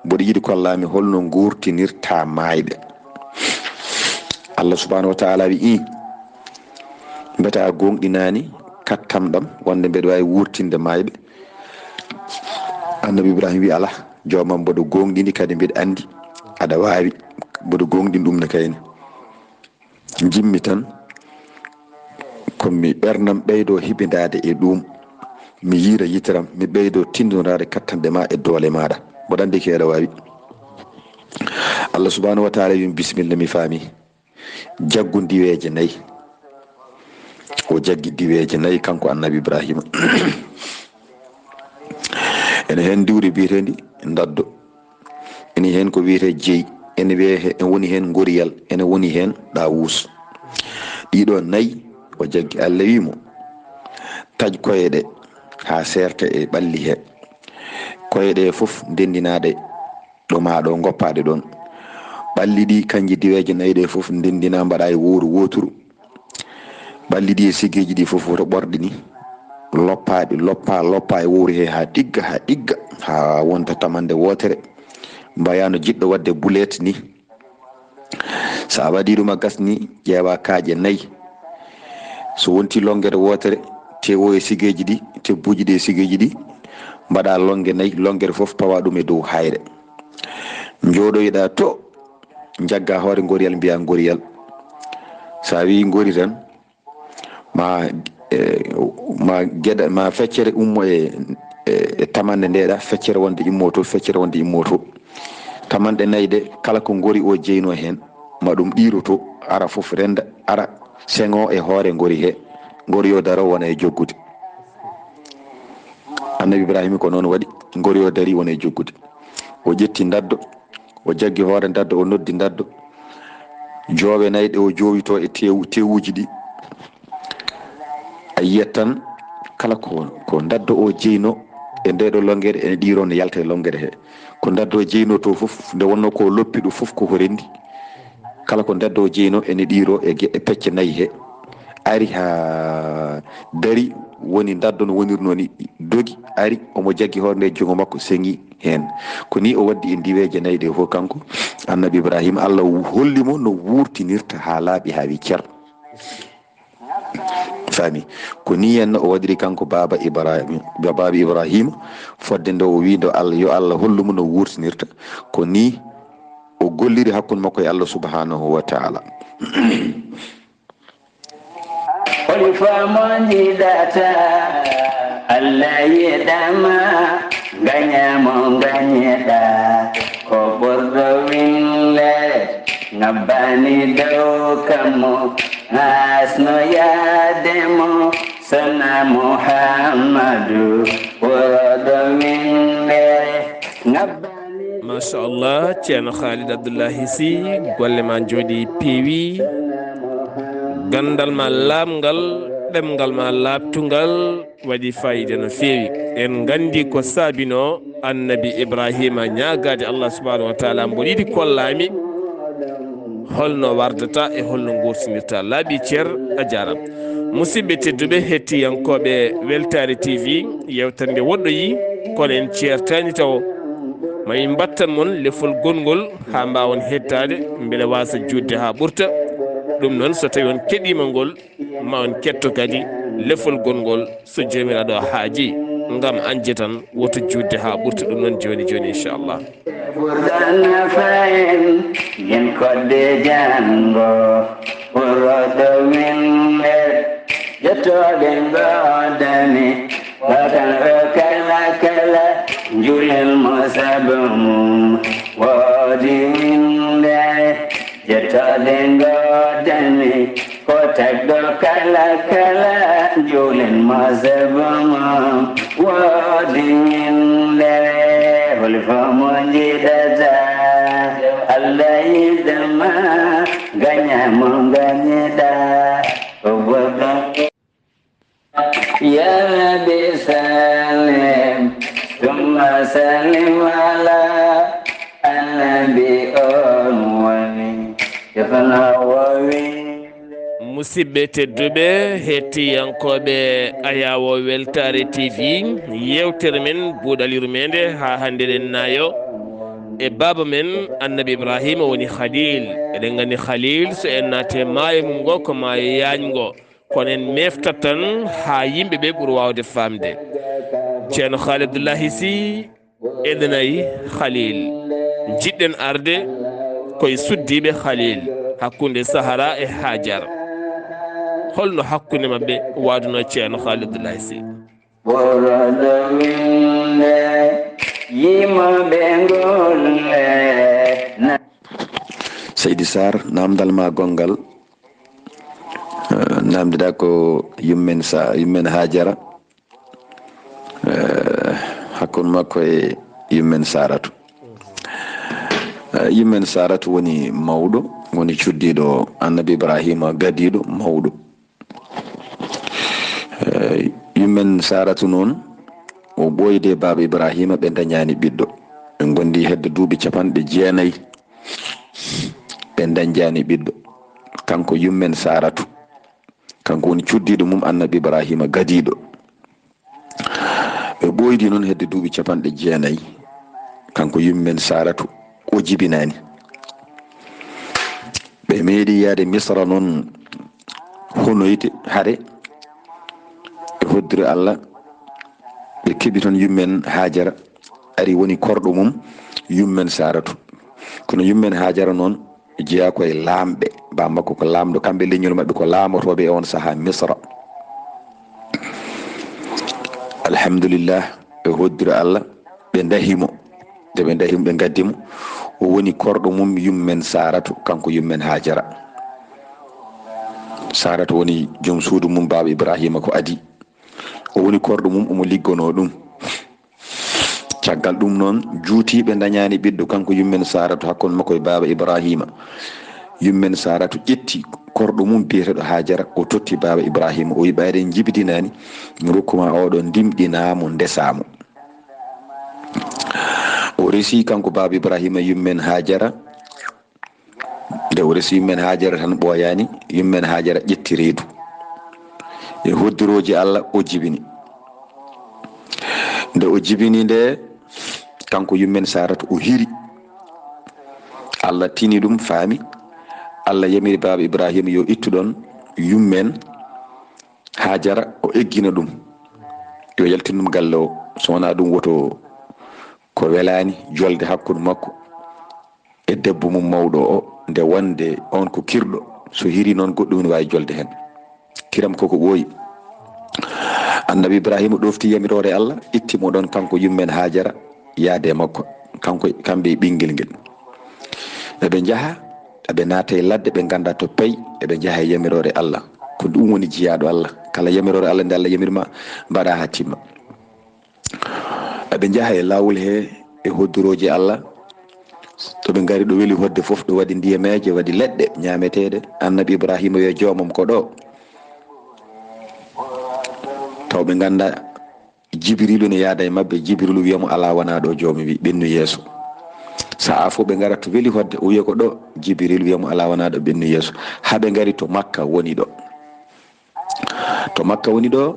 mboɗo yiɗi kollami holno gurtinirta mayɓe Allah subhanahu wa taala wi mbete a gonɗinani kattam ɗam wonde mbeɗa wawi wurtinde mayɓe annabi ibrahima wi ala joomam mboɗo gonɗini kadi mbiɗa andi aɗa wawi mboɗo gonɗin ɗum ne kayne jimmi tan komi ɓernam ɓeydo hibidade e ɗum mi yiira yiteram mi ɓeydo tindinade kattanɗe ma e doole maɗa mboɗa andi ke aɗa wawi Allah subhanahu wa taala wi bisimilla mi faami jaggu diweje nayyi o jaggi diweje nayyi kanko annabi ibrahima ene hen diwde biyetendi daddo, ene hen ko wiyete jeeyi, ene wiye en woni hen goriyal, ene woni hen ɗawus. ɗiɗo nayyi o jaggi Allah wimo taj koyeɗe ha serta e ɓalli he, koyeɗe foof ndendinaɗe ɗo maɗo goppaɗe ɗon. ɓalli ɗi kanji diweje nayyi ɗe foof ndendina mbaɗa e wowru woturu. ɓalli ɗi e siggeji ɗi foof woto ɓorɗi ni loppaɗi loppa e wowru he ha ɗigga ha wonta tamande wotere mbayano jiɗɗo wadde bulet ni. sa waɗi ɗum a gasni ƴeewa kaaƴe nayyi, so wonti longere wotere tewo e sigeji ɗi, tebbuji ɗi e sigeji ɗi mbaɗa longue nayyi, longere foof pawa ɗum e dow hayre. jooɗoyɗa to jagga hoore goriyal mbiya goriyal. sa wi gori tan ma gueɗa ma feccere ummo e tamande ndeɗa, feccere wonde immoto, feccere wonde immoto. tamanɗe nayyi ɗe kala ko gori o jeyno hen ma ɗum ɗiroto ara foof renda ara sengo e hoore gori he, gori yo daro wona e joggude. annabi ibrahima ko noon waɗi, gori yo dari wona e joggude. o ƴetti daddo, o jaggi hoore daddo, o noddi daddo, joowe nayyi ɗe o jowito e tewuji ɗi. a yiyat tan kala ko daddo o jeyno e ndeɗo longere ene ɗiro ne yalta e longere he. ko daddo o jeyno to foof nde wonno ko loppiɗo foof koko rendi, kala ko daddo o jeyno ene ɗiro e pecce nayyi he. ari ha dari woni daddo no wonirno ni dogi ari omo jaggi hoore nde jungo makko sengi hen. ko ni o waddi e ndiweje nayyi ɗe fof kanko annabi ibrahima. Allah hollimo no wurtinirta ha laaɓi ha wi cer fami. ko ni henno o waɗiri kanko baba ibrahima fodde nde o windo Allah yo Allah hollumo no wurtinirta. ko ni o golliri hakkude makko e Allah subhanahu wa ta'ala. Olifamonjidata Allah yedama ganyamo ganyeda ko bordo winle ngabani do kamo asno yademo sana Muhammadu bordo winle ngabani. masha Allah, ceerno Khalid Abdoullahi Sy golle ma jooɗi peewi, gandal ma lamgal, ɗemgal ma labtugal waɗi fayida no feewi. en gandi ko saabino annabi ibrahima ñagade Allah subhanahu wa taala mbo yiɗi kollami holno wardata e holno gurtinirta. laaɓi ceer a jaram. musidɓe tedduɓe hettiyankoɓe Weltare TV, yewtere nde woɗɗoyi kono en ceertani taw mayi battan mon lefol gongol ha mbawon hettade beele wasa judde ha ɓurta. ɗum noon so tawi on keɗima ngol ma on ketto kadi lefol gongol so jomiraɗo haaji ngam anje tan woto judde ha ɓurta. ɗum noon joni joni inchallah. Ɓurɗana fayin yen kodde jango ɓurɗo winde jettoɓe godani wakan o kala kala julel mo sabumum woodi winde jettoɗe godani ko tagɗo kala kala julel mo sabumum woodi winde. Olifamonjidata Allah yedama ganyamo ganyeda ya Nabi salim thumma salim ala annabi wani yafana wawi. musidɓe tedduɓe hettiyankoɓe ayawo Weltare TV, yewtere men buuɗaliru mende ha hande ɗen nayo e baba men annabi ibrahima woni Khalil. eɗen gandi Khalil so en naate maayo mum ngo ko maayo yañgo, kono en meftat tan ha yimɓeɓe ɓuuri wawde famde. ceerno Khalid Abdoullahi Sy eɗenayi Khalil, jiɗɗen arde koye suddiɓe Khalil hakkude Sahara e Hajar. holno hakkunde mabɓe waduno ceerno Khalid Abdoullahi Sy? ɓurɗo winde yimoɓe golle. Seydi Sarr, namdal ma gongal namdiɗa ko yummen Hajara hakko hakkude makko e yummen Saratu. Yummen Saratu woni mawɗo, woni cuddiɗo annabi Ibrahima gadiɗo mawɗo. Yummen Saratu noon o ɓoyde baba Ibrahima ɓe dañani ɓiɗɗo, ɓe gondi hedde duuɓi 9 ɓe dañjani ɓiɗɗo. Kanko yummen Saratu, kanko woni cuddiɗo mum annabi Ibrahima gadiɗo. Ɓe ɓoydi noon hedde duuɓi 9, kanko yummen Saratu o jibinani. Ɓe meeɗi yaade Misra noon honoyde haare ɓe hoddiri Allah, ɓe keɓi toon yummen Hajara ari woni korɗo mum yummen Saratu. Kono yummen Hajara noon jeeya koye laamɓe, ba makko ko laamɗo, kamɓe leñol maɓɓe ko laamotoɓe e on saaha Misra. Alhamdulillah, ɓe hoddiri Allah, ɓe dahimo, nde ɓe dahimo ɓe gaddimo, o woni korɗo mum yummen Saratu, kanko yummen Hajara. Saratu woni joom suudu mum baba Ibrahima ko adi, o woni korɗo mum, omo liggono ɗum. Caggal ɗum noon juutiɓe dañani ɓiɗɗo, kanko yummen Saratu hakkude makko e baba Ibrahima. Yummen Saratu ƴetti korɗo mum biyeteɗo Hajara, o totti baba Ibrahima, o wi ɓayde jibidinani mi rokkuma oɗo ndimɗinamo ndesamo. O resi kanko baba Ibrahima yummen Hajara, nde o resi yummen Hajara tan ɓoyani, yummen Hajara ƴetti reedu e hoddiroji Allah, o jibini. Nde o jibini nde, kanko yummen Saratu o hiri. Allah tini ɗum faami, Allah yamiri baba Ibrahima yo ittuɗon yummen Hajara o eggina ɗum, yo yaltin ɗum galle o, so wona ɗum woto ko welani jolde hakkude makko e debbo mum mawɗo o, nde wonde on ko kirɗo, so hiri noon goɗɗum ne wawi jolde hen. Kiram koko ɓooyi. Annabi Ibrahima ɗofti yamirore Allah, ittimo ɗon kanko yummen Hajara yaade makko, kamɓe ɓinguel ngel. Eɓe jaaha, eɓe naata e ladde, ɓe ganda to payi, eɓe jaaha e yamirore Allah. Ko ɗum woni jiyaɗo Allah, kala yamirore Allah nde Allah yamirma mbaɗa ha timma. Eɓe jaaha e lawol he e hodduroji Allah, to ɓe gari ɗo weeli hodde foof ɗo waɗi ndiyameje, waɗi leɗɗe ñameteɗe. Annabi Ibrahima yo joomam ko ɗo, taw ɓe ganda Jibrilu ne yaada e mabɓe. Jibrilu wiyamo ala wona ɗo joomi wi ɓennu yeeso. Sa'a fof ɓe gara to weeli hodde, o wiya ko ɗo, Jibrilu wiyamo ala wona ɗo ɓennu yeeso. Haɓe gari to Makka woni ɗo, to Makka woni ɗo,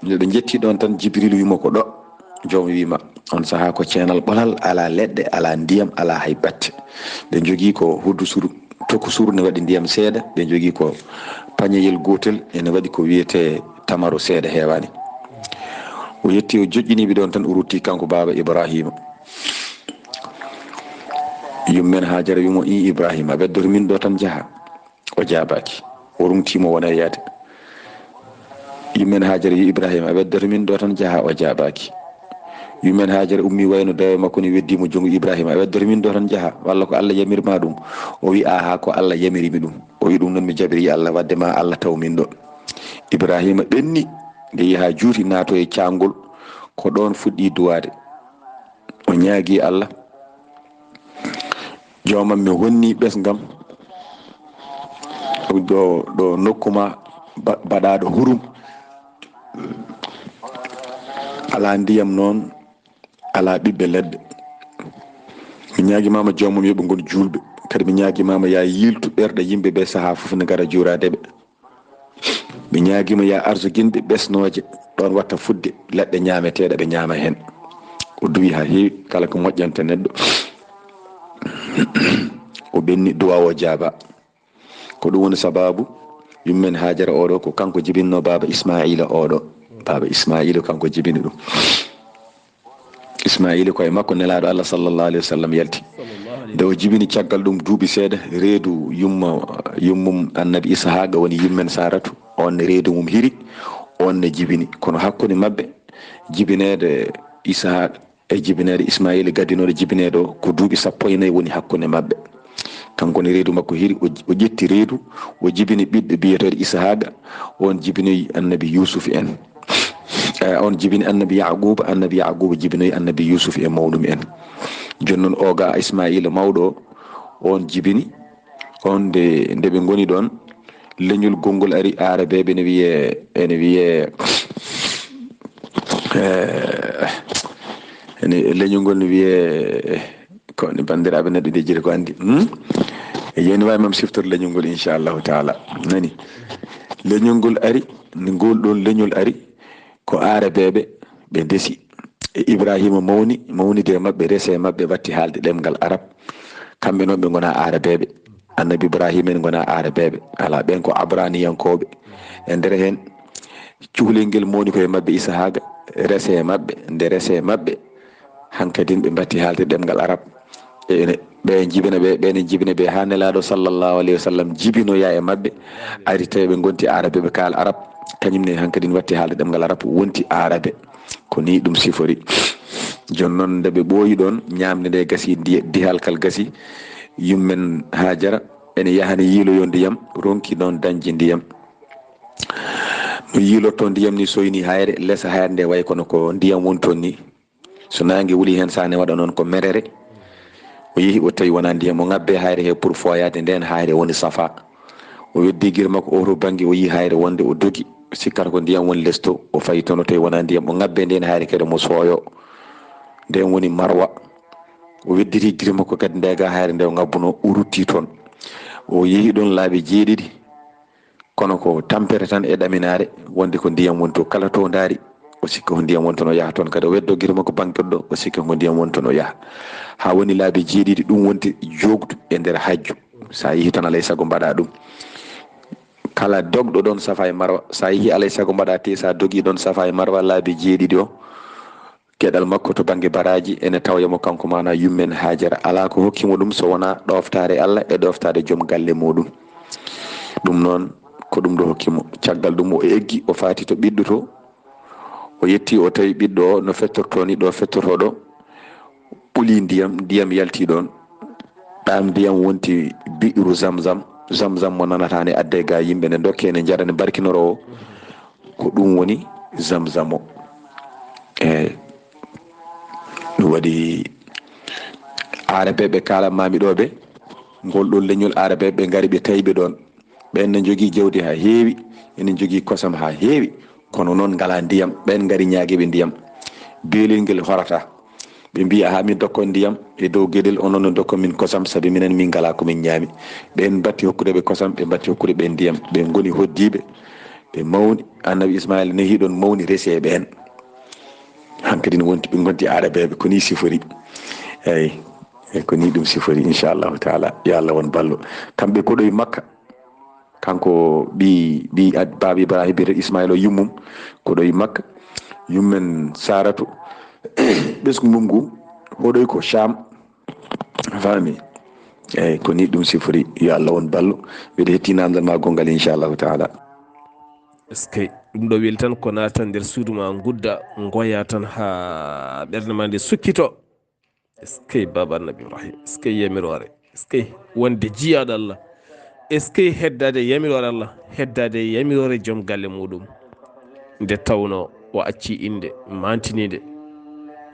nde ɓe jetti ɗon tan Jibrilu wimo ko ɗo, joomi wima on saaha ko ceenal ɓolal, ala leɗɗe, ala ndiyam, ala hay batte. Ɓe jogii ko hoddu suru, tokku suru ne waɗi ndiyam seeɗa, ɓe jogii ko pañeyel gotel ene waɗi ko wiyete tamaro seeɗa heewani. O yetti o joƴƴiniɓe ɗon tan o rutti kanko baba Ibrahima. Yummen Hajara wimo i Ibrahima weddori min ɗo tan jaaha, o jaabaki, o rumtimo wona yaade. Yummen Hajara wi Ibrahima weddori min ɗo tan jaaha, o jaabaki. Yummen Hajara ummi wayno dawe makko ni weddimo jongo Ibrahima weddori min ɗo tan jaaha, walla ko Allah yamirma ɗum. O wi aha ko Allah yamirimi ɗum. O wi ɗum noon mi jabiri Allah, wadde ma Allah taw min ɗo. Ibrahima ɓenni, nde yaha juuti naato e caangol, ko ɗon fuɗɗi duwade. O ñaagi Allah, joomam mi wonni ɓesgam ɗo nokkuma baɗaɗo hurum, ala ndiyam noon, ala ɓiɓɓe leɗɗe. Mi ñaagimama joomam yoɓe gon julɓe, kadi mi ñaagimama ya yiltu ɓerɗe yimɓe ɓe saaha fof ne gara juuradeɓe. Mi ñaagima ya arsuguinɓe ɓesnoje ɗon watta fudde leɗɗe ñameteɗe ɓe ñaama hen. O duwi ha heewi, kala ko moƴƴanta neɗɗo o ɓenni duwa o jaaba. Ko ɗum woni sababu yummen Hajara oɗo ko kanko jibinno baba Ismaila oɗo. Baba Ismaila kanko jibini ɗum. Ismaila koye makko nelaɗo Allah sallallahu alayhi wa sallam yalti. Nde o jibini caggal ɗum duuɓi seeɗa, reedu yummum annabi Ishaqa woni yummen Saratu, on ne reedu mum hiri, on ne jibini. Kono hakkude mabɓe jibinede Ishaqa e jibinede Ismaila gaddinoɗo jibineɗo ko duuɓi 14 woni hakkude mabɓe. Kanko ne reedu makko hiri, o ƴetti reedu, o jibini ɓiɗɗo biyeteɗo Ishaqa, on jibinoyi annabi Yusuf en. on jibini annabi yaqub jibinoyi annabi yusuf e mawɗum en joni noon oga ismaila mawɗo on jibini on nde ɓe goni ɗon leñol gongol ari arabeɓe ene wiye ene leñol ngol ne wiye ko ne bandiraɓe neɗɗo nde jiiri ko andi yeni wawi mam siftorde leñol ngol inchallahu taala nani leñol ngol ari nde ngol ɗon leñol ari ko arabeɓe ɓe ndesi e ibrahima mawnide mabɓe rese mabɓe watti haalde ɗemgal arab kamɓe noon ɓe gona arabeɓe annabi ibrahima en gona arabeɓe ala ɓen ko abraniyankoɓe e nder hen cuhlel ngel mawni koye mabɓe isahaga rese mabɓe nde rese mabɓe hankadin ɓe batti haalde ɗemgal arab ɓe jibina ɓe ha nelaɗo sallllahu alayhi wa sallam jibinoya e mabɓe ari tawi ɓe gonti arabe ɓe kaal arab kañumne hankadin watti haalde ɗemgal arab wonti arabe ko ni ɗum sifori joni noon nde ɓe ɓooyi ɗon ñamde nde gasi dihalkal gasi yummen hajara ene yahani yiiloyo ndiyam ronki noon dañji ndiyam no yiilotto ndiyam ni soyni hayre lesa hayre nde way kono ko ndiyam woni toon ni so nangue wuuli hen sane waɗa noon ko merere o yeehi o tawi wona ndiyam o ngabbe hayre he pour foyade nden hayre woni safa o weddi guir makko o to banggue o yi hayre wonde o dogi sikkata ko ndiyam woni lesto o fayi toon o tawi wona ndiyam o ngabbe nden hayre kadi mo sooyo nden woni marwa o wedditi guir makko kadi ndega hayre nde o ngabbuno o rutti toon o yeehi ɗon laabi jeeɗiɗi kono ko tampere tan e ɗaminare wonde ko ndiyam woni to kala to daari o sikka ko ndiyam woni toon o yaha toon kadi o weddo guir makko banqueɗo o sikka ko ndiyam woni toon o yaha ha woni laabi jeeɗiɗi ɗum wonti jogdu e nder hajju sa yeehi toon alay saago mbaɗa ɗum kala dogɗo ɗon safa e marwa sa yeehi alay saago mbaɗa te sa dogi ɗon safa e marwa laabi jeeɗiɗi o gueɗal makko to banggue baraji ene tawyamo kanko mana yummen hajara ala ko hokkimo ɗum so wona ɗoftare Allah e ɗoftade joom galle muɗum ɗum noon ko ɗum ɗo hokkimo caggal ɗum o eggi o faati to ɓiɗɗo to o yetti o tawi ɓiɗɗo o no fettorto ni ɗo fettorto ɗo ɓuuli ndiyam yalti ɗon ɗam ndiyam wonti biiru zamzam mo nanatane adde ga yimɓe ne dokke ne jara ne barkinoro ko ɗum woni zamzam o ɗum waɗi arabeɓe kalanmami ɗo ɓe ngol ɗon leñol arabeɓe gari ɓe tawi ɓe ɗon ɓen ne jogui jawdi ha heewi enen jogui kosam ha heewi kono noon ngala ndiyam ɓen gari ñaagueɓe ndiyam beelel ngel horata ɓe mbi ha min dokkon ndiyam e dow gueɗel onon no dokko min kosam saabi minen min ngala komin ñaami ɓen batti hokkude ɓe kosam ɓe batti hokkude ɓe ndiyam ɓe goni hoddiɓe ɓe mawni annabi ismaila nehi ɗon mawni rese ɓen hankkadi ne wonti ɓe gonti arabeɓe ko ni sifori eyyi ko ni ɗum sifori inchallahu taala yo Allah won ballo kamɓe koɗoye makka kanko ɓi baba ibrahima biyete ismaila o yummum koɗoye makka yummen saratu ɓesgu mum ngu hoɗoy ko sham fami eyyi ko ni ɗum sifori yo Allah won ballo mbiɗa hetti namdal ma gongal inchallahu taala est ce que ɗum ɗo weli tan ko nata nder suudu ma gudda goya tan ha ɓerde ma nde sukkito est ce que baba annabi ibrahima est ce que yamirore est ce que wonde jiyaɗo Allah est ce que heddade yamirore Allah heddade yamirore joom galle muɗum nde tawno o acci inde mantinide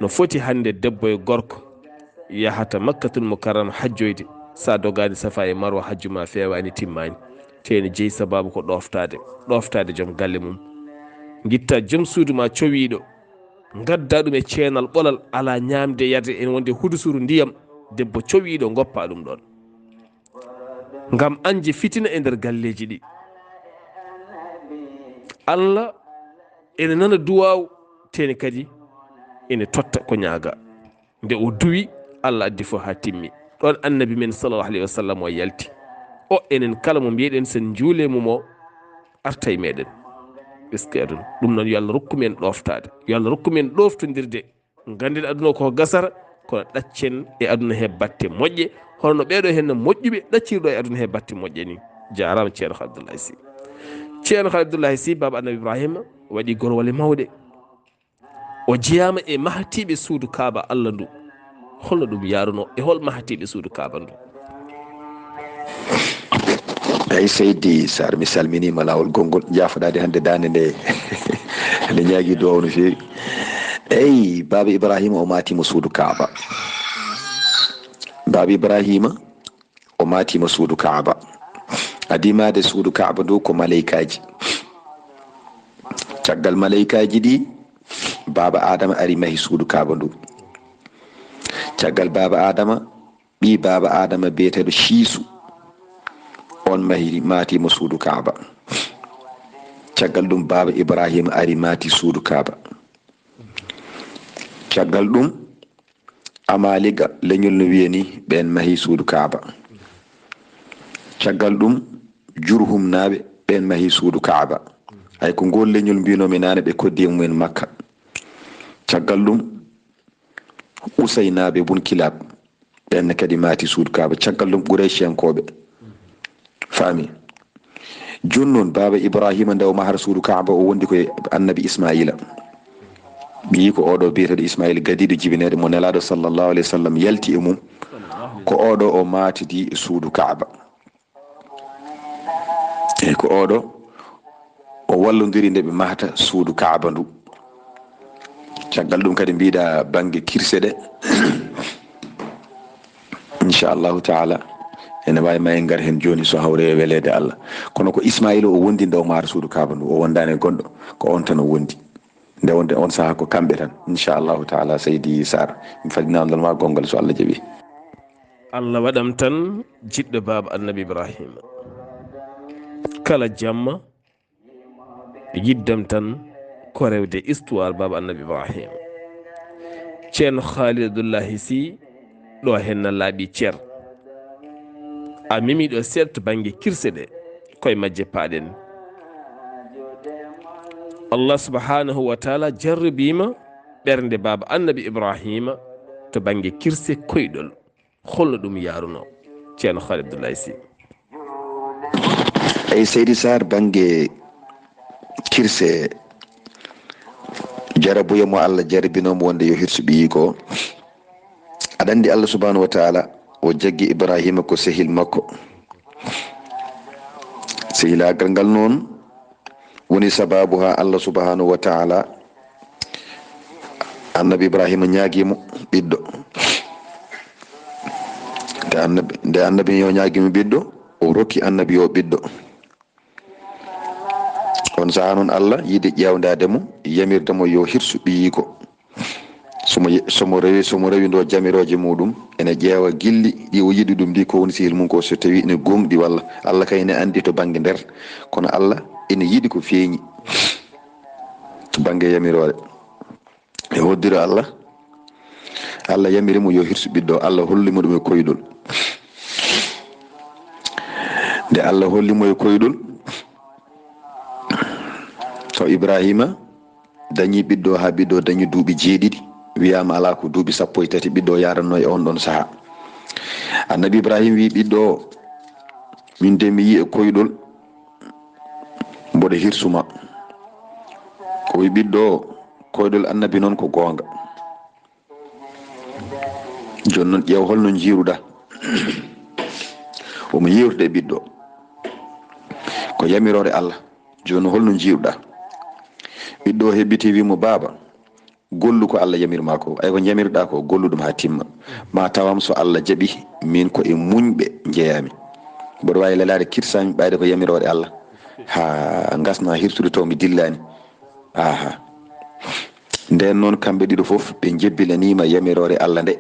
no foti hande debbo e gorko yahata makkatul mukarrama hajjoyde sa dogani safa e marwa hajju ma fewani timmani tene jeeyi sababu ko ɗoftade joom galle mum guitta joom suudu ma cowiɗo gadda ɗum e ceenal ɓolal ala ñamde yarde en wonde hudusuru ndiyam debbo cowiɗo goppa ɗum ɗon ngam anje fitina e nder galleji ɗi Allah ene nana duwaw tene kadi ene totta ko ñaaga nde o duwi Allah addi fof ha timmi ɗon annabi men sallallahu alayhi wa sallam o yalti o enen kala mo mbiyeɗen sen juule mum o arta e meɗen est ce que aduna ɗum noon yo Allah rokkumen ɗoftade yo Allah rokkumen ɗoftodirde ganden aduna ko gasara kono ɗaccen e aduna he batte moƴƴe hono ɓeɗo hen no moƴƴuɓe ɗaccirɗo e aduna he batte moƴƴe ni jarama ceerno Abdoulaye Sy ceerno Abdoulaye Sy baba annabi ibrahima waɗi gorwale mawɗe o jeyama e mahatiɓe suudu kaaba Allah ndu holno ɗum yaruno e hol mahatiɓe suudu kaaba ndu eyyi seydi sar mi salminima lawol gongol jafoɗade hande dande nde nde ñaagui duwaw no feewi. eyi baba ibrahima o matima suudu kaaba. baba ibrahima o matima suudu kaaba. adimade suudu kaaba ndu ko maleykaji. caggal maleykaji ɗi baba adama ari mahi suudu kaaba ndu. caggal baba adama ɓi baba adama biyeteɗo shiisu on matima suudu kaaba. caggal ɗum baba ibrahima ari mati suudu kaaba. caggal ɗum amaliga leñol no wiyani ɓen mahi suudu kaaba. caggal ɗum jurhum naɓe ɓen mahi suudu kaaba. hay ko ngol leñol mbinomi nane ɓe koddi e mumen makka. caggal ɗum usaynaɓe bun kilab ɓenne kadi mati suudu kaaba. caggal ɗum ɓurayciyankoɓe faami. joni noon baba ibrahima nde o mahara suudu kaaba o wondi koye annabi ismaila. ɓi ko oɗo biyeteɗo ismaila gadiɗo jibinede mo nelaɗo sallllahu alayhi wa sallam yalti e mum ko oɗo o matidi e suudu kaaba. eyi ko oɗo o wallodiri nde ɓe mahata suudu kaaba ndu. caggal ɗum kadi mbiɗa banggue kirse ɗe inchallahu taala ene wawi ma en gar hen joni so hawre e welede Allah. kono ko ismaila o wondi nde o mahata suudu kaaba ndu o wondani e gonɗo ko on tan o wondi nde wonde on saaha ko kamɓe tan inchallahu taala. seydi sar mi fadinandal ma gongal so Allah jaaɓi. allah waɗam tan jiɗɗo baba annabi ibrahima kala jamma yiddam tan ko rewde histoire baba annabi ibrahima. ceerno khalid abdoullahi sy ɗo henna laaɓi ceer a mimiɗo seeɗa to banggue kirse ɗe koye majje paaɗen. allah subhanahu wa taala jarribima ɓernde baba annabi ibrahima to banggue kirse koyɗol holno ɗum yaruno ceerno khalid abdoullahi sy. eyi seydi sar banggue kirse jarabuya mo allah jarabinomo wonde yo hirsu ɓiyi ko aɗa andi allah subhanahu wa taala o jaggi ibrahima ko sehil makko. sehilagal ngal noon woni sababu ha allah subhanahu wa taala annabi ibrahima ñaaguimo ɓiɗɗo. nde annabi yo ñaaguimo ɓiɗɗo o rokki annabi yo ɓiɗɗo. on saaha noon allah yiide ƴewdademo yamirdemo yo hirsu ɓiyi ko somo rewi ndo jamiroje muɗum ene ƴeewa gilli ɗi o yiɗi ɗum ndi ko woni sehil mum ko so tawi ene gomɗi walla allah kay ne andi to banggue nder kono allah ene yiɗi ko feeñi to banggue yamirore e hoddiro allah yamirimo yo hirsu ɓiɗɗo. allah hollimo ɗum e koyɗol. nde allah hollimo e koyɗol to ibrahima dañi ɓiɗɗo ha ɓiɗɗo dañi duuɓi 7 wiyama ala ko duuɓi 13 ɓiɗɗo yaranno e on ɗon saaha. annabi ibrahima wi ɓiɗɗo o min de mi yi e koyɗol mboɗo hirsuma. o wi ɓiɗɗo o koyɗol annabi noon ko goonga. joni noon ƴeew holno jiiruɗa. omo yewtude ɓiɗɗo ko yamirore allah. joni holno jiiruɗa. ɓiɗɗo o hebbiti wimo baaba gollu ko allah yamirma ko ay ko jamirɗa ko gollu ɗum ha timma ma tawam so allah jaaɓi min ko e muñɓe jeeyami. mboɗo wawi lelade kirsami ɓayde ko yamirore allah ha gasna hirtude to mi dillani. aha nden noon kamɓe ɗiɗo foof ɓe jebbilanima yamirore allah nde.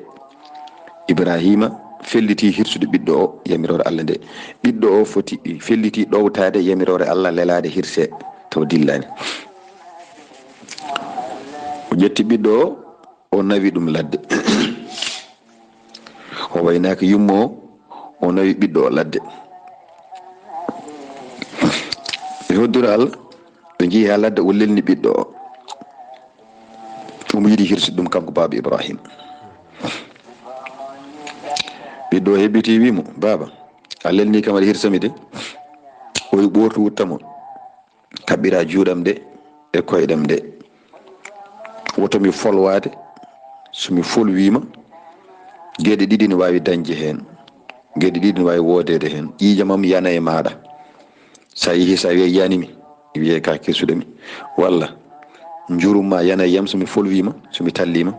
ibrahima felliti hirsude ɓiɗɗo o yamirore allah nde. ɓiɗɗo o foti felliti ɗowtade yamirore allah lelade hirse to dillani. o ƴetti ɓiɗɗo o nawi ɗum ladde. o waynaka yummo o nawi ɓiɗɗo o ladde. ɓe hoddiro allah ɓe jeehi ha ladde o lelni ɓiɗɗo o. omo yiɗi hirsude ɗum kanko baba ibrahima. ɓiɗɗo o hebbiti wimo baba a lelni kam aɗa hirsami de. o wi ɓortu wuttamo kaɓɓira juuɗam de e koyɗam de. woto mi folwade somi folwima gueɗe ɗiɗi ne wawi dañde hen gueɗe ɗiɗi ne wawi wodede hen ƴiijamam yana e maɗa. sa yeehi sa wiye yanimi wiye ka kirsudemi walla njurumma yana yam somi folwima somi tallima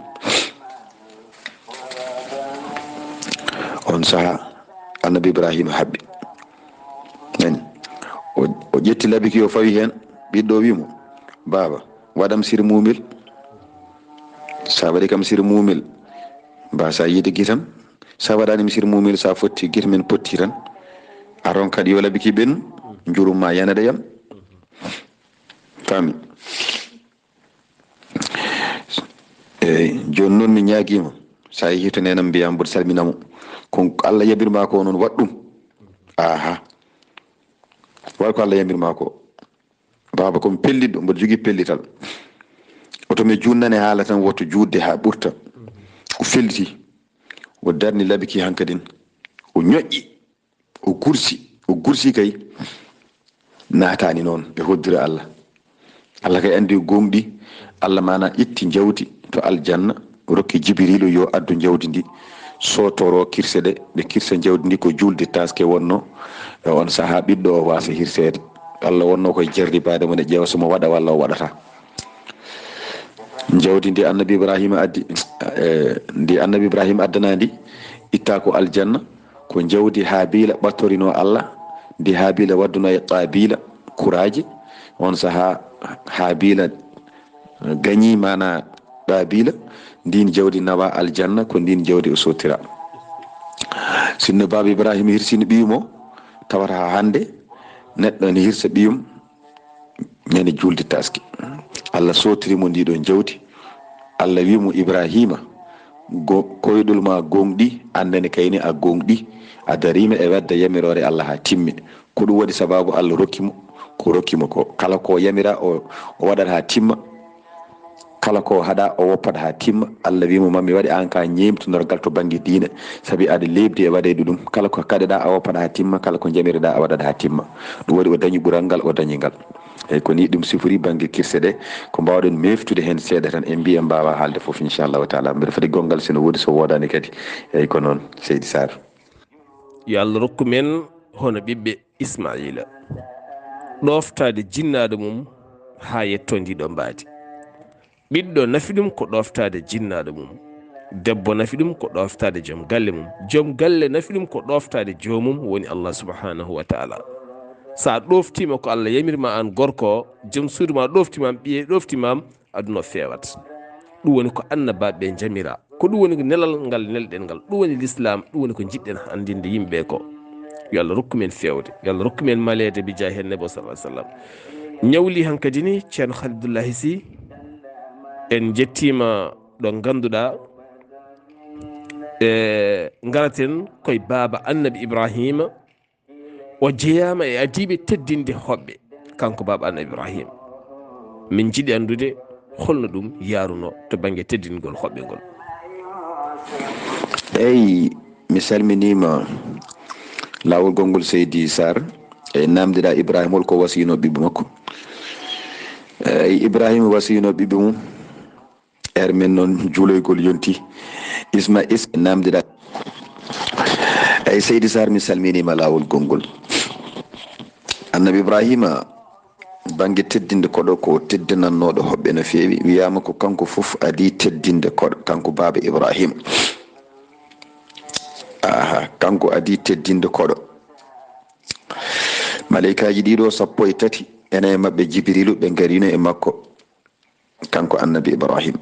on saha annabi ibrahima habbi nani o ƴetti labiki o fawi hen ɓiɗɗo wimo baba waɗam sir mumil sa waɗi kam sir mumil mbasa yiide guitam sa waɗanimi sir mumil sa fotti guita men potti tan aron kadi yo labiki ɓen njurumma yanade yam fami eyyi joni noon mi ñaaguima sa yeehi to nenam mbiyam mboɗo salminamo ko Allah yabirma ko noon waɗɗum aha way ko Allah yabirma ko baba komi pelliɗo mboɗo jogui pellital otomi junnane haala tan woto juutde ha ɓurta o felliti o darni labiki hankadin o ñoƴƴi o gursi kay naatani noon ɓe hoddira Allah kay andi gonɗi Allah mana itti jawdi to aljanna rokki Jibrilu yo addu jawdi ndi sotoro kirse ɗe ɓe kirsa jawdi ndi ko julde taske wonno e on saaha ɓiɗɗo o wasa hirsede Allah wonno koye jarribade mo ne ƴeewa somo waɗa walla o waɗata jawdi ndi annabi ibrahima addi ndi annabi ibrahima addana ndi itta ko aljanna ko jawdi Habila ɓattorino Allah ndi Habila wadduno e Qabila kuraji on saaha Habila gañi mana Qabila ndin jawdi nawa aljanna ko ndin jawdi o sotira sinno baba ibrahima hirsini ɓiyumo tawata ha hande neɗɗo ne hirsa ɓiyum ñande julde taski Allah sotirimo ndiɗon jawdi Allah wimo Ibrahima koyɗol ma gonɗi andane kayni a gonɗi a darima e wadda yamirore Allah ha timmi ko ɗum waɗi sababu Allah rokkimo ko kala ko yamira o waɗat ha timma kala ko haɗa o woppat ha timma Allah wimo mami waɗi an ka ñemtunorgal to banggue diine saabi aɗa lebdi e waɗede ɗum kala ko kaɗeɗa a woppat ha timma kala ko jamireɗa a waɗat ha timma ɗum waɗi o dañi ɓural ngal o dañi ngal eyyi ko ni ɗum sifori banggue kirse ɗe ko mbawɗen meftude hen seeɗa tan en mbiya mbawa haalde foof inchallahu taala mbiɗa fadi gongal sino woodi so wodani kadi eyyi ko noon seydi Sar yo Allah rokku men hono ɓiɓɓe Ismaila ɗoftade jinnaɗo mum ha yetto ndiɗo mbaadi ɓiɗɗo nafi ɗum ko ɗoftade jinnaɗo mum debbo nafi ɗum ko ɗoftade joom galle nafi ɗum ko ɗoftade jomum woni Allah subhanahu wa taala sa ɗoftima ko Allah yamirma an gorko joom suudu ma ɗoftimam ɓiye ɗoftimam aduna fewat ɗum woni ko annabaɓe jamira ko ɗum woni nelal ngal nelɗen ngal ɗum woni l'islam ɗum woni ko jiɗɗen andinde yimɓe ko yo Allah rokku men fewde yo Allah rokku men malede bi jahi nebo sallallahu alaihi wasallam ñawli hankadi ni ceerno Khalidoullahi Sy en jettima ɗo ganduɗa garaten koye baba annabi Ibrahima o jeeyama e adiɓe teddinde hoɓɓe kanko baba annabi Ibrahima min jiiɗi andude holno ɗum yaruno to banggue teddingol hoɓɓe ngol. eyyi mi salminima lawol gongol Seydi Sar e namdiɗa Ibrahima hol ko wasino ɓiɓɓe makko Ibrahima wasino ɓiɓɓe mum men noon juuloygol yonti Ismaïs namdiɗa eyyi Seydi Sar mi salminima lawol gongol annabi Ibrahima banggue teddinde koɗo ko teddinannoɗo hoɓɓe no fewi wiyama ko kanko foof adi teddinde koɗo kanko baba Ibrahima kanko adi teddinde koɗo malaikaji ɗiɗo 13 ene e mabɓe Jibrilu ɓe garino e makko kanko annabi Ibrahima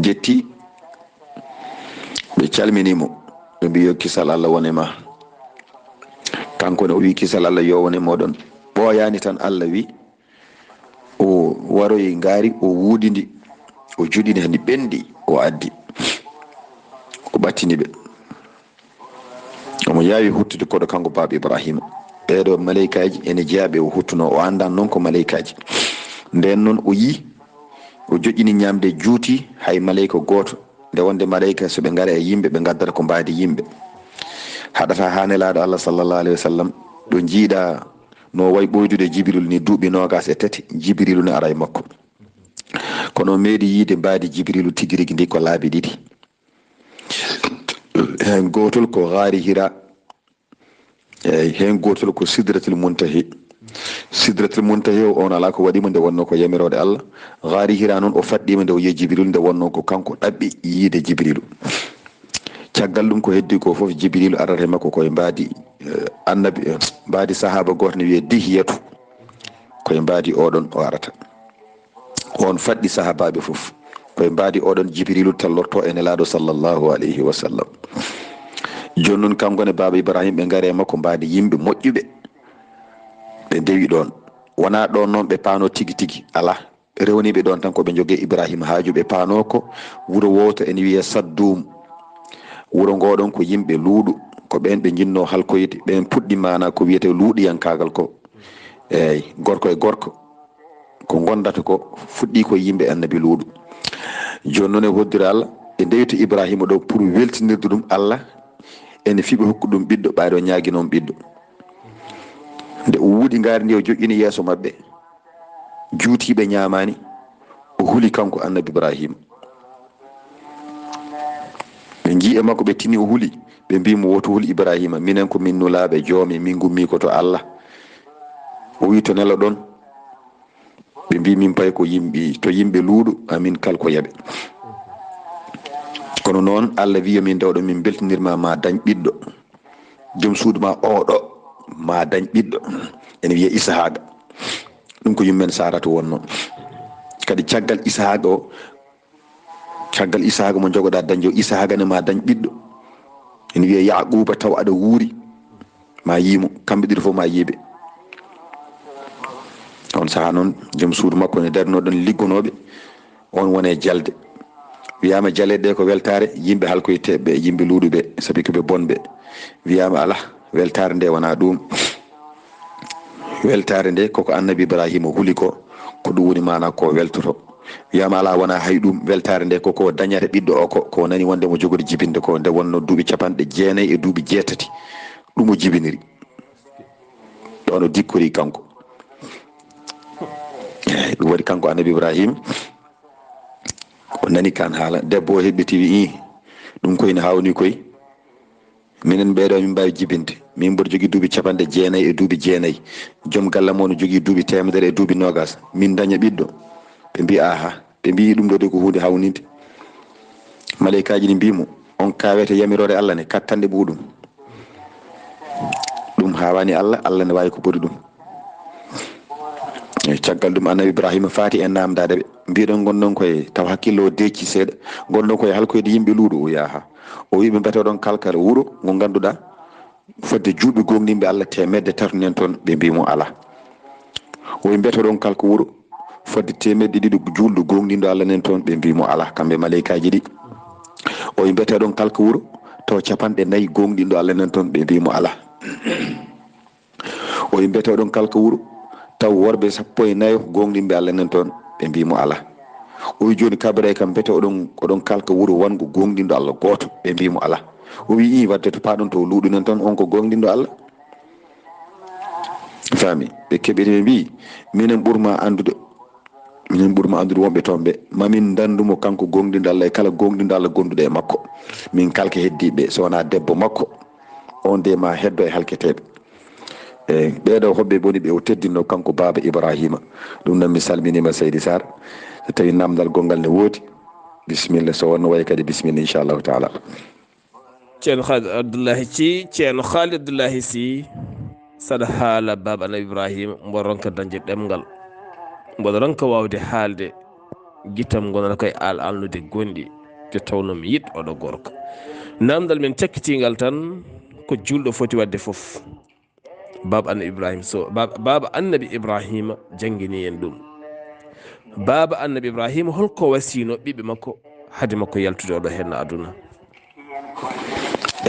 jetti ɓe calminimo ɓe mbi yo kisal Allah wone ma kanko ne o wi kisal Allah yo wone moɗon ɓooyani tan Allah wi o waroyi ngaari o wuudidi o juɗini hani ɓendi o addi o ɓattini ɓe omo yawi huttude koɗo kanko baba Ibrahima ɓeɗo malaikaji ene jeeyaɓe o huttuno o andan noon ko malaikaji nden noon o yi o joƴƴini ñamde juuti hay malayika goto nde wonde malayika so ɓe ngara e yimɓe ɓe gaddata ko mbaadi yimɓe haɗata ha nelaɗo Allah sallallahu alayhi wa sallam ɗo jiiɗa no way ɓoydude Jibril ni duuɓi 23 Jibrilu ne ara e makko kono meeɗi yiide mbaadi Jibrilu tigi rigui ndi ko laabi ɗiɗi hen gotol ko gaari Hira eyyi hen gotol ko Sidratul Muntahi sidratul muntahi on ala ko waɗimo nde wonno ko yamirode Allah gaari hira noon o faɗɗima nde o yiyi jibrilu nde wonno ko kanko ɗaɓɓi yiide jibrilu caggal ɗum ko heddi ko foof jibrilu arata makko koye mbaadi annabi mbaadi sahaba goto ne wiye dihiyatu koye mbaadi oɗon o arata on faɗɗi sahabaɓe foof koye mbaadi oɗon jibrilu tallorto e nelaɗo sallllahu alayhi wa sallam joni noon kanko ne baba ibrahima ɓe gaare makko mbaadi yimɓe moƴƴuɓe ɓe ndewi ɗon wona ɗon noon ɓe paano tigi tigi ala rewniɓe ɗon tan koɓe jogue ibrahima haaju ɓe paano ko wuuro woto ene wiye saddum wuro ngoɗon ko yimɓe luuɗu ko ɓen ɓe jinno halkoyde ɓen puɗɗi mana ko wiyete luuɗiyankagal ko eyyi gorko e gorko ko gondata ko fuɗɗi ko yimɓe annabi luuɗu joni noon e woddire Allah e ndewito ibrahima ɗo pour weltinirde ɗum Allah ene fiɓe hokku ɗum ɓiɗɗo ɓaɗo ñaagui noon ɓiɗɗo nde o wuuɗi gaari ndi o joƴƴini yeeso mabɓe juutiɓe ñamani o huuli kanko annabi ibrahima ɓe jii e makko ɓe tini o huuli ɓe mbimo woto huuli ibrahima minen ko min nulaɓe joomi min gummi ko to Allah o wi to nela ɗon ɓe mbi min pay ko yimɓe luuɗu amin kalko yaɓe kono noon Allah wiya min dewɗo min beltinirma ma dañ ɓiɗɗo joom suudu ma oɗo ma dañ ɓiɗɗo ene wiye isahaga ɗum ko yummen sarata wonno kadi caggal isahaga mo jogoɗa dañjo isahaga ne ma dañ ɓiɗɗo ene wiye yaquba taw aɗa wuuri ma yimo kamɓe ɗiɗi fof ma yiiɓe on saaha noon joom suudu makko ne darnoɗon liggonoɓe on wone jalde wiyama jaleɗe ko weltare yimɓe halkoyteɓe yimɓe luuɗuɓe saabi koɓe bonɓe wiyama ala weltare nde wona ɗum weltare nde koko annabi ibrahima huuli ko ɗum woni mana ko weltoto wiyama ala wona hay ɗum weltare nde koko dañata ɓiɗɗo o ko nani wonde mo jogori jibinde ko nde wonno duuɓi 9 e duuɓi 8 ɗum o jibiniri ɗon o dikkori kanko ɗum waɗi kanko annabi ibrahima o nani kan haala debbo o heɓɓiti wi ɗum koyne hawni koy minen ɓeɗo min mbawi jibinde min mboɗo jogui duuɓi 9 e duuɓi 9 joom gallam o no jogui duuɓi 100 e duuɓi 20 min daña ɓiɗɗo ɓe mbi aha ɓe mbi ɗum ɗo de ko hunde hawnide maleykaji ɗi mbimo on kawete yamirore Allah ne kattande ɓuuɗum ɗum hawani Allah ne wawi ko ɓuri ɗum caggal ɗum annabi ibrahima faati en namdade ɓe mbiɗon gonɗon koye taw hakkille o decci seeɗa gonɗon koye halkoyde yimɓe luuɗo o yaha o wiɓe mbeteɗon kalkare wuuro ngo ganduɗa fodde juuɓe gonɗinɓe Allah 100 toon ɓe mbimo ala o wi mbeteɗon kalko wuuro fodde 200 julɗo gonɗinɗo Allah nen toon ɓe mbimo ala kamɓe maleykaji ɗi o wi mbeteɗon kalko wuuro taw 4 gonɗinɗo Allah nen toon ɓe mbimo ala o wi mbeteɗon kalko wuuro taw worɓe 14 gonɗinɓe Allah nen toon ɓe mbimo ala o wi joni kabare kam bete oɗon kalka wuuro wango gonɗinɗo Allah goto ɓe mbimo ala o wi wadde to paɗon to luuɗu nen toon on ko gonɗinɗo Allah fami ɓe keɓiri ɓe mbi minen ɓurma andude wonɓe toon ɓe mamin dandumo kanko gonɗinɗo Allah e kala gonɗinɗo Allah gonduɗo e makko min kalke heddiɓe so wona debbo makko on de ma heddo e halketeɓe eyyi ɓeɗo hoɓɓe boni ɓe o teddinno kanko baba ibrahima ɗum noon mi salminima seydi Sarr so tawi namdal gongal ne woodi bisimilla so wonno way kadi bisimilla inchallahu taala ceerno Khalid Abdoullahi ceerno Khalid Abdoullahi Sy saɗa haala baba anabi ibrahima mboɗo ronka dañde ɗemgal mboɗo ronka wawde haalde guittam gonata koye alnude gonɗi te tawno mi yiɗ oɗo gorko namdal men cakkitigal tan ko julɗo foti wadde foof baba annabi ibrahima baba annabi ibrahima jangguini en ɗum baba annabi ibrahima holko wasino ɓiɓɓe makko haade makko yaltude oɗo henna aduna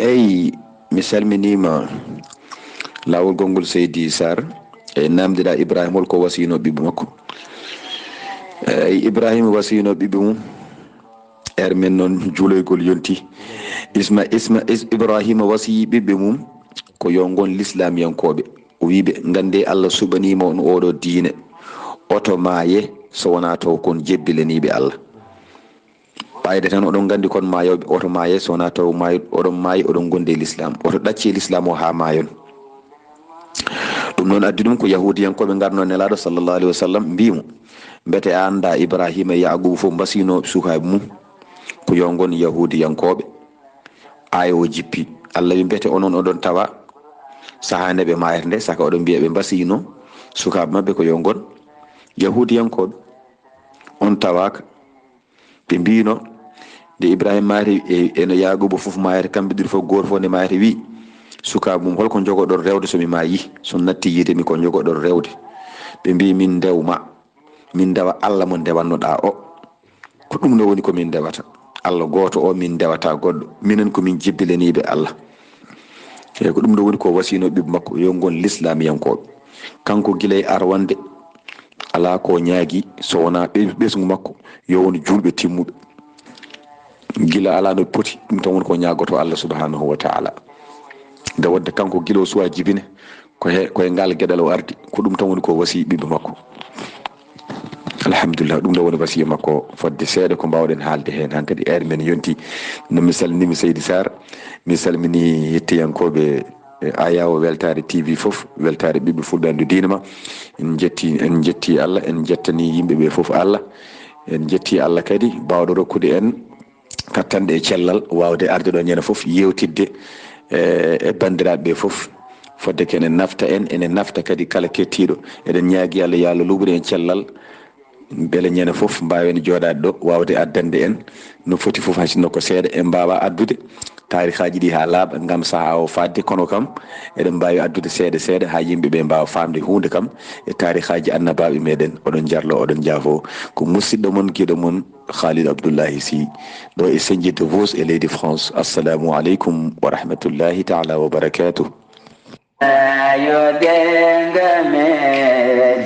eyyi mi salminima lawol gongol seydi Sarr e namdiɗa ibrahima holko wasino ɓiɓɓe makko eyyi ibrahima wasino ɓiɓɓe mum men noon juuloygol yonti ibrahima wasi ɓiɓɓe mum ko yo gon l'islamiyankoɓe o wiɓe gande Allah suɓanima on oɗo diine oto maaye so wona taw kon jebbilaniɓe Allah ɓayde tan oɗon gandi kon maayoɓe oto maaye so wona taw oɗon maayi oɗon gonde l'islam oto ɗacce l'islam o ha maayon ɗum ɗum noon addi ɗum ko yahudiyankoɓe garno nelaɗo sallllahu alayhi wa sallam mbimo mbete anda ibrahima e yaqubu fof mbasino sukaɓe mum ko yo gon yahudiyankoɓe aya o jippi allah wi mbete onon oɗon tawa saaha nde ɓe mayata nde saka oɗon mbiya ɓe mbasino sukaɓe mabɓe ko yo gon yahudiyankoɓe on tawaka ɓe mbino nde ibrahima maari eno yaqubu foof mayata kamɓe ɗiɗi fof goto fof nde mayata wi sukaɓe mum holko jogoɗon rewde somi maayi so natti yidemi ko jogoɗon rewde ɓe mbi min ndewma min ndewa allah mo ndewannoɗa o ko ɗum no woni komin ndewata allah goto o min ndewata goɗɗo minen komin jebbilaniɓe allah eyi ko ɗum ɗo woni ko wasino ɓiɓe makko yo gon l'islamiyankoɓe kanko guilay arwande ala ko ñaagui so wona ɓesgu makko yo won julɓe timmuɓe gila ala no poti ɗum tan woni ko ñagoto allah subhanahu wa taala nde wadde kanko guilo suwa jibine koye ngal gueɗal o ardi ko ɗum tan woni ko wasi ɓiɓe makko alhamdulillah ɗum ɗo woni wasiya makko fodde seeɗa ko mbawɗen haalde hen hankkadi ere men yonti no mi salminimi Seydi Sarr mi salmini hettiyankoɓe ayawo weltare TV foof weltare ɓiɓɓe fulɓe diina ma en jetti allah en jettani yimɓeɓe foof allah en jetti allah kadi mbawɗo rokkude en kattanɗe e cellal wawde arde ɗo ñande foof yewtidde e bandiraɓe foof fodde ko enen nafta enen nafta kadi kala kettiɗo eɗen ñaagui allah yo Allah luɓre en cellal beele ñande foof mbawen joɗade ɗo wawde addande en no foti foof hay sinno ko seeɗa en mbawa addude tarikhaji ɗi ha laaɓa gam saaha o fadde kono kam eɗen mbawi addude seeɗa seeɗa ha yimɓeɓe mbawa famde hunde kam e tarikhaji annabaɓe meɗen oɗon jarlo oɗon jaafo ko musidɗo moon guiɗo moon Khalid Abdoullahi Sy ɗo e Sendjidde Vos e leydi France. Assalamu aleykum wa rahmatullahi taala wa barakatuh. Yo dengame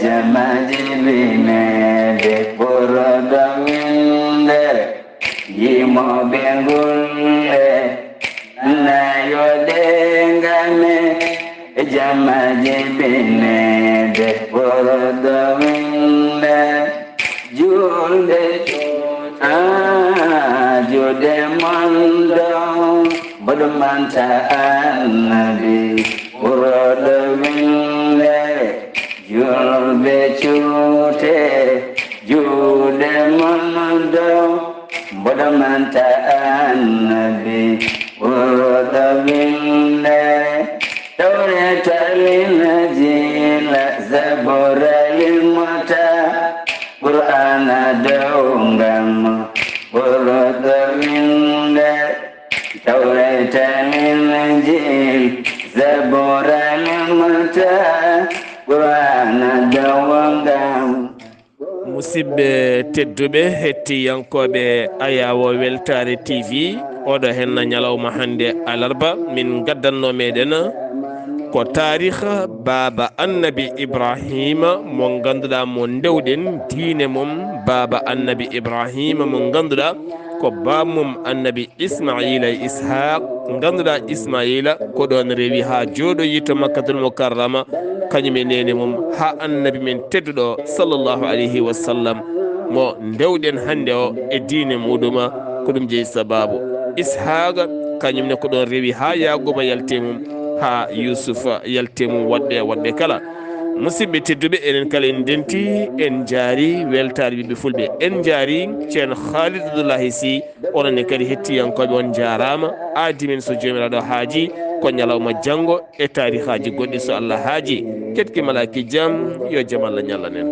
jamajibine de porodo winde yimo bengulle na yo dengame jamajibine de porodo winde julde jude mondo bodumanta annabi porodo winde julbe chute jude mondo bodumanta annabi porodo winde tawre talina jila zabura limata qur'ana dawngam porodo winde tawre talina jil zabura limata qur'ana dawngam. musidɓe tedduɓe hettiyankoɓe ayawo weltare TV oɗo henna ñalawma hande alarba min gaddanno meɗen ko tarikh baba annabi ibrahima mo ganduɗa mo dewɗen diine mum baba annabi ibrahima mo ganduɗa ko bamum annabi ismaila e ishaq ganduɗa ismaila ko ɗon rewi ha jooɗoyi to makkatul mukarrama kañum e nene mum ha annabi men tedduɗo sallllahu alayhi wa sallam mo dewɗen hande o e diine muɗuma ko ɗum jeeyi sababu ishaqa kañumne ko ɗon rewi ha yaguba yalte mum ha yusufa yalte mum woɗɓe kala musidɓe tedduɓe enen kala en denti en jaari weltare ɓiɓɓe fulɓe en jaari ceerno Khalid Abdoullahi Sy onone kadi hettiyankoɓe on jarama aadimen so jomiraɗo haaji ko ñalawma janggo e tarikhaji goɗɗi so Allah haaji ketki malaki jaam yo jaam Allah ñallanen.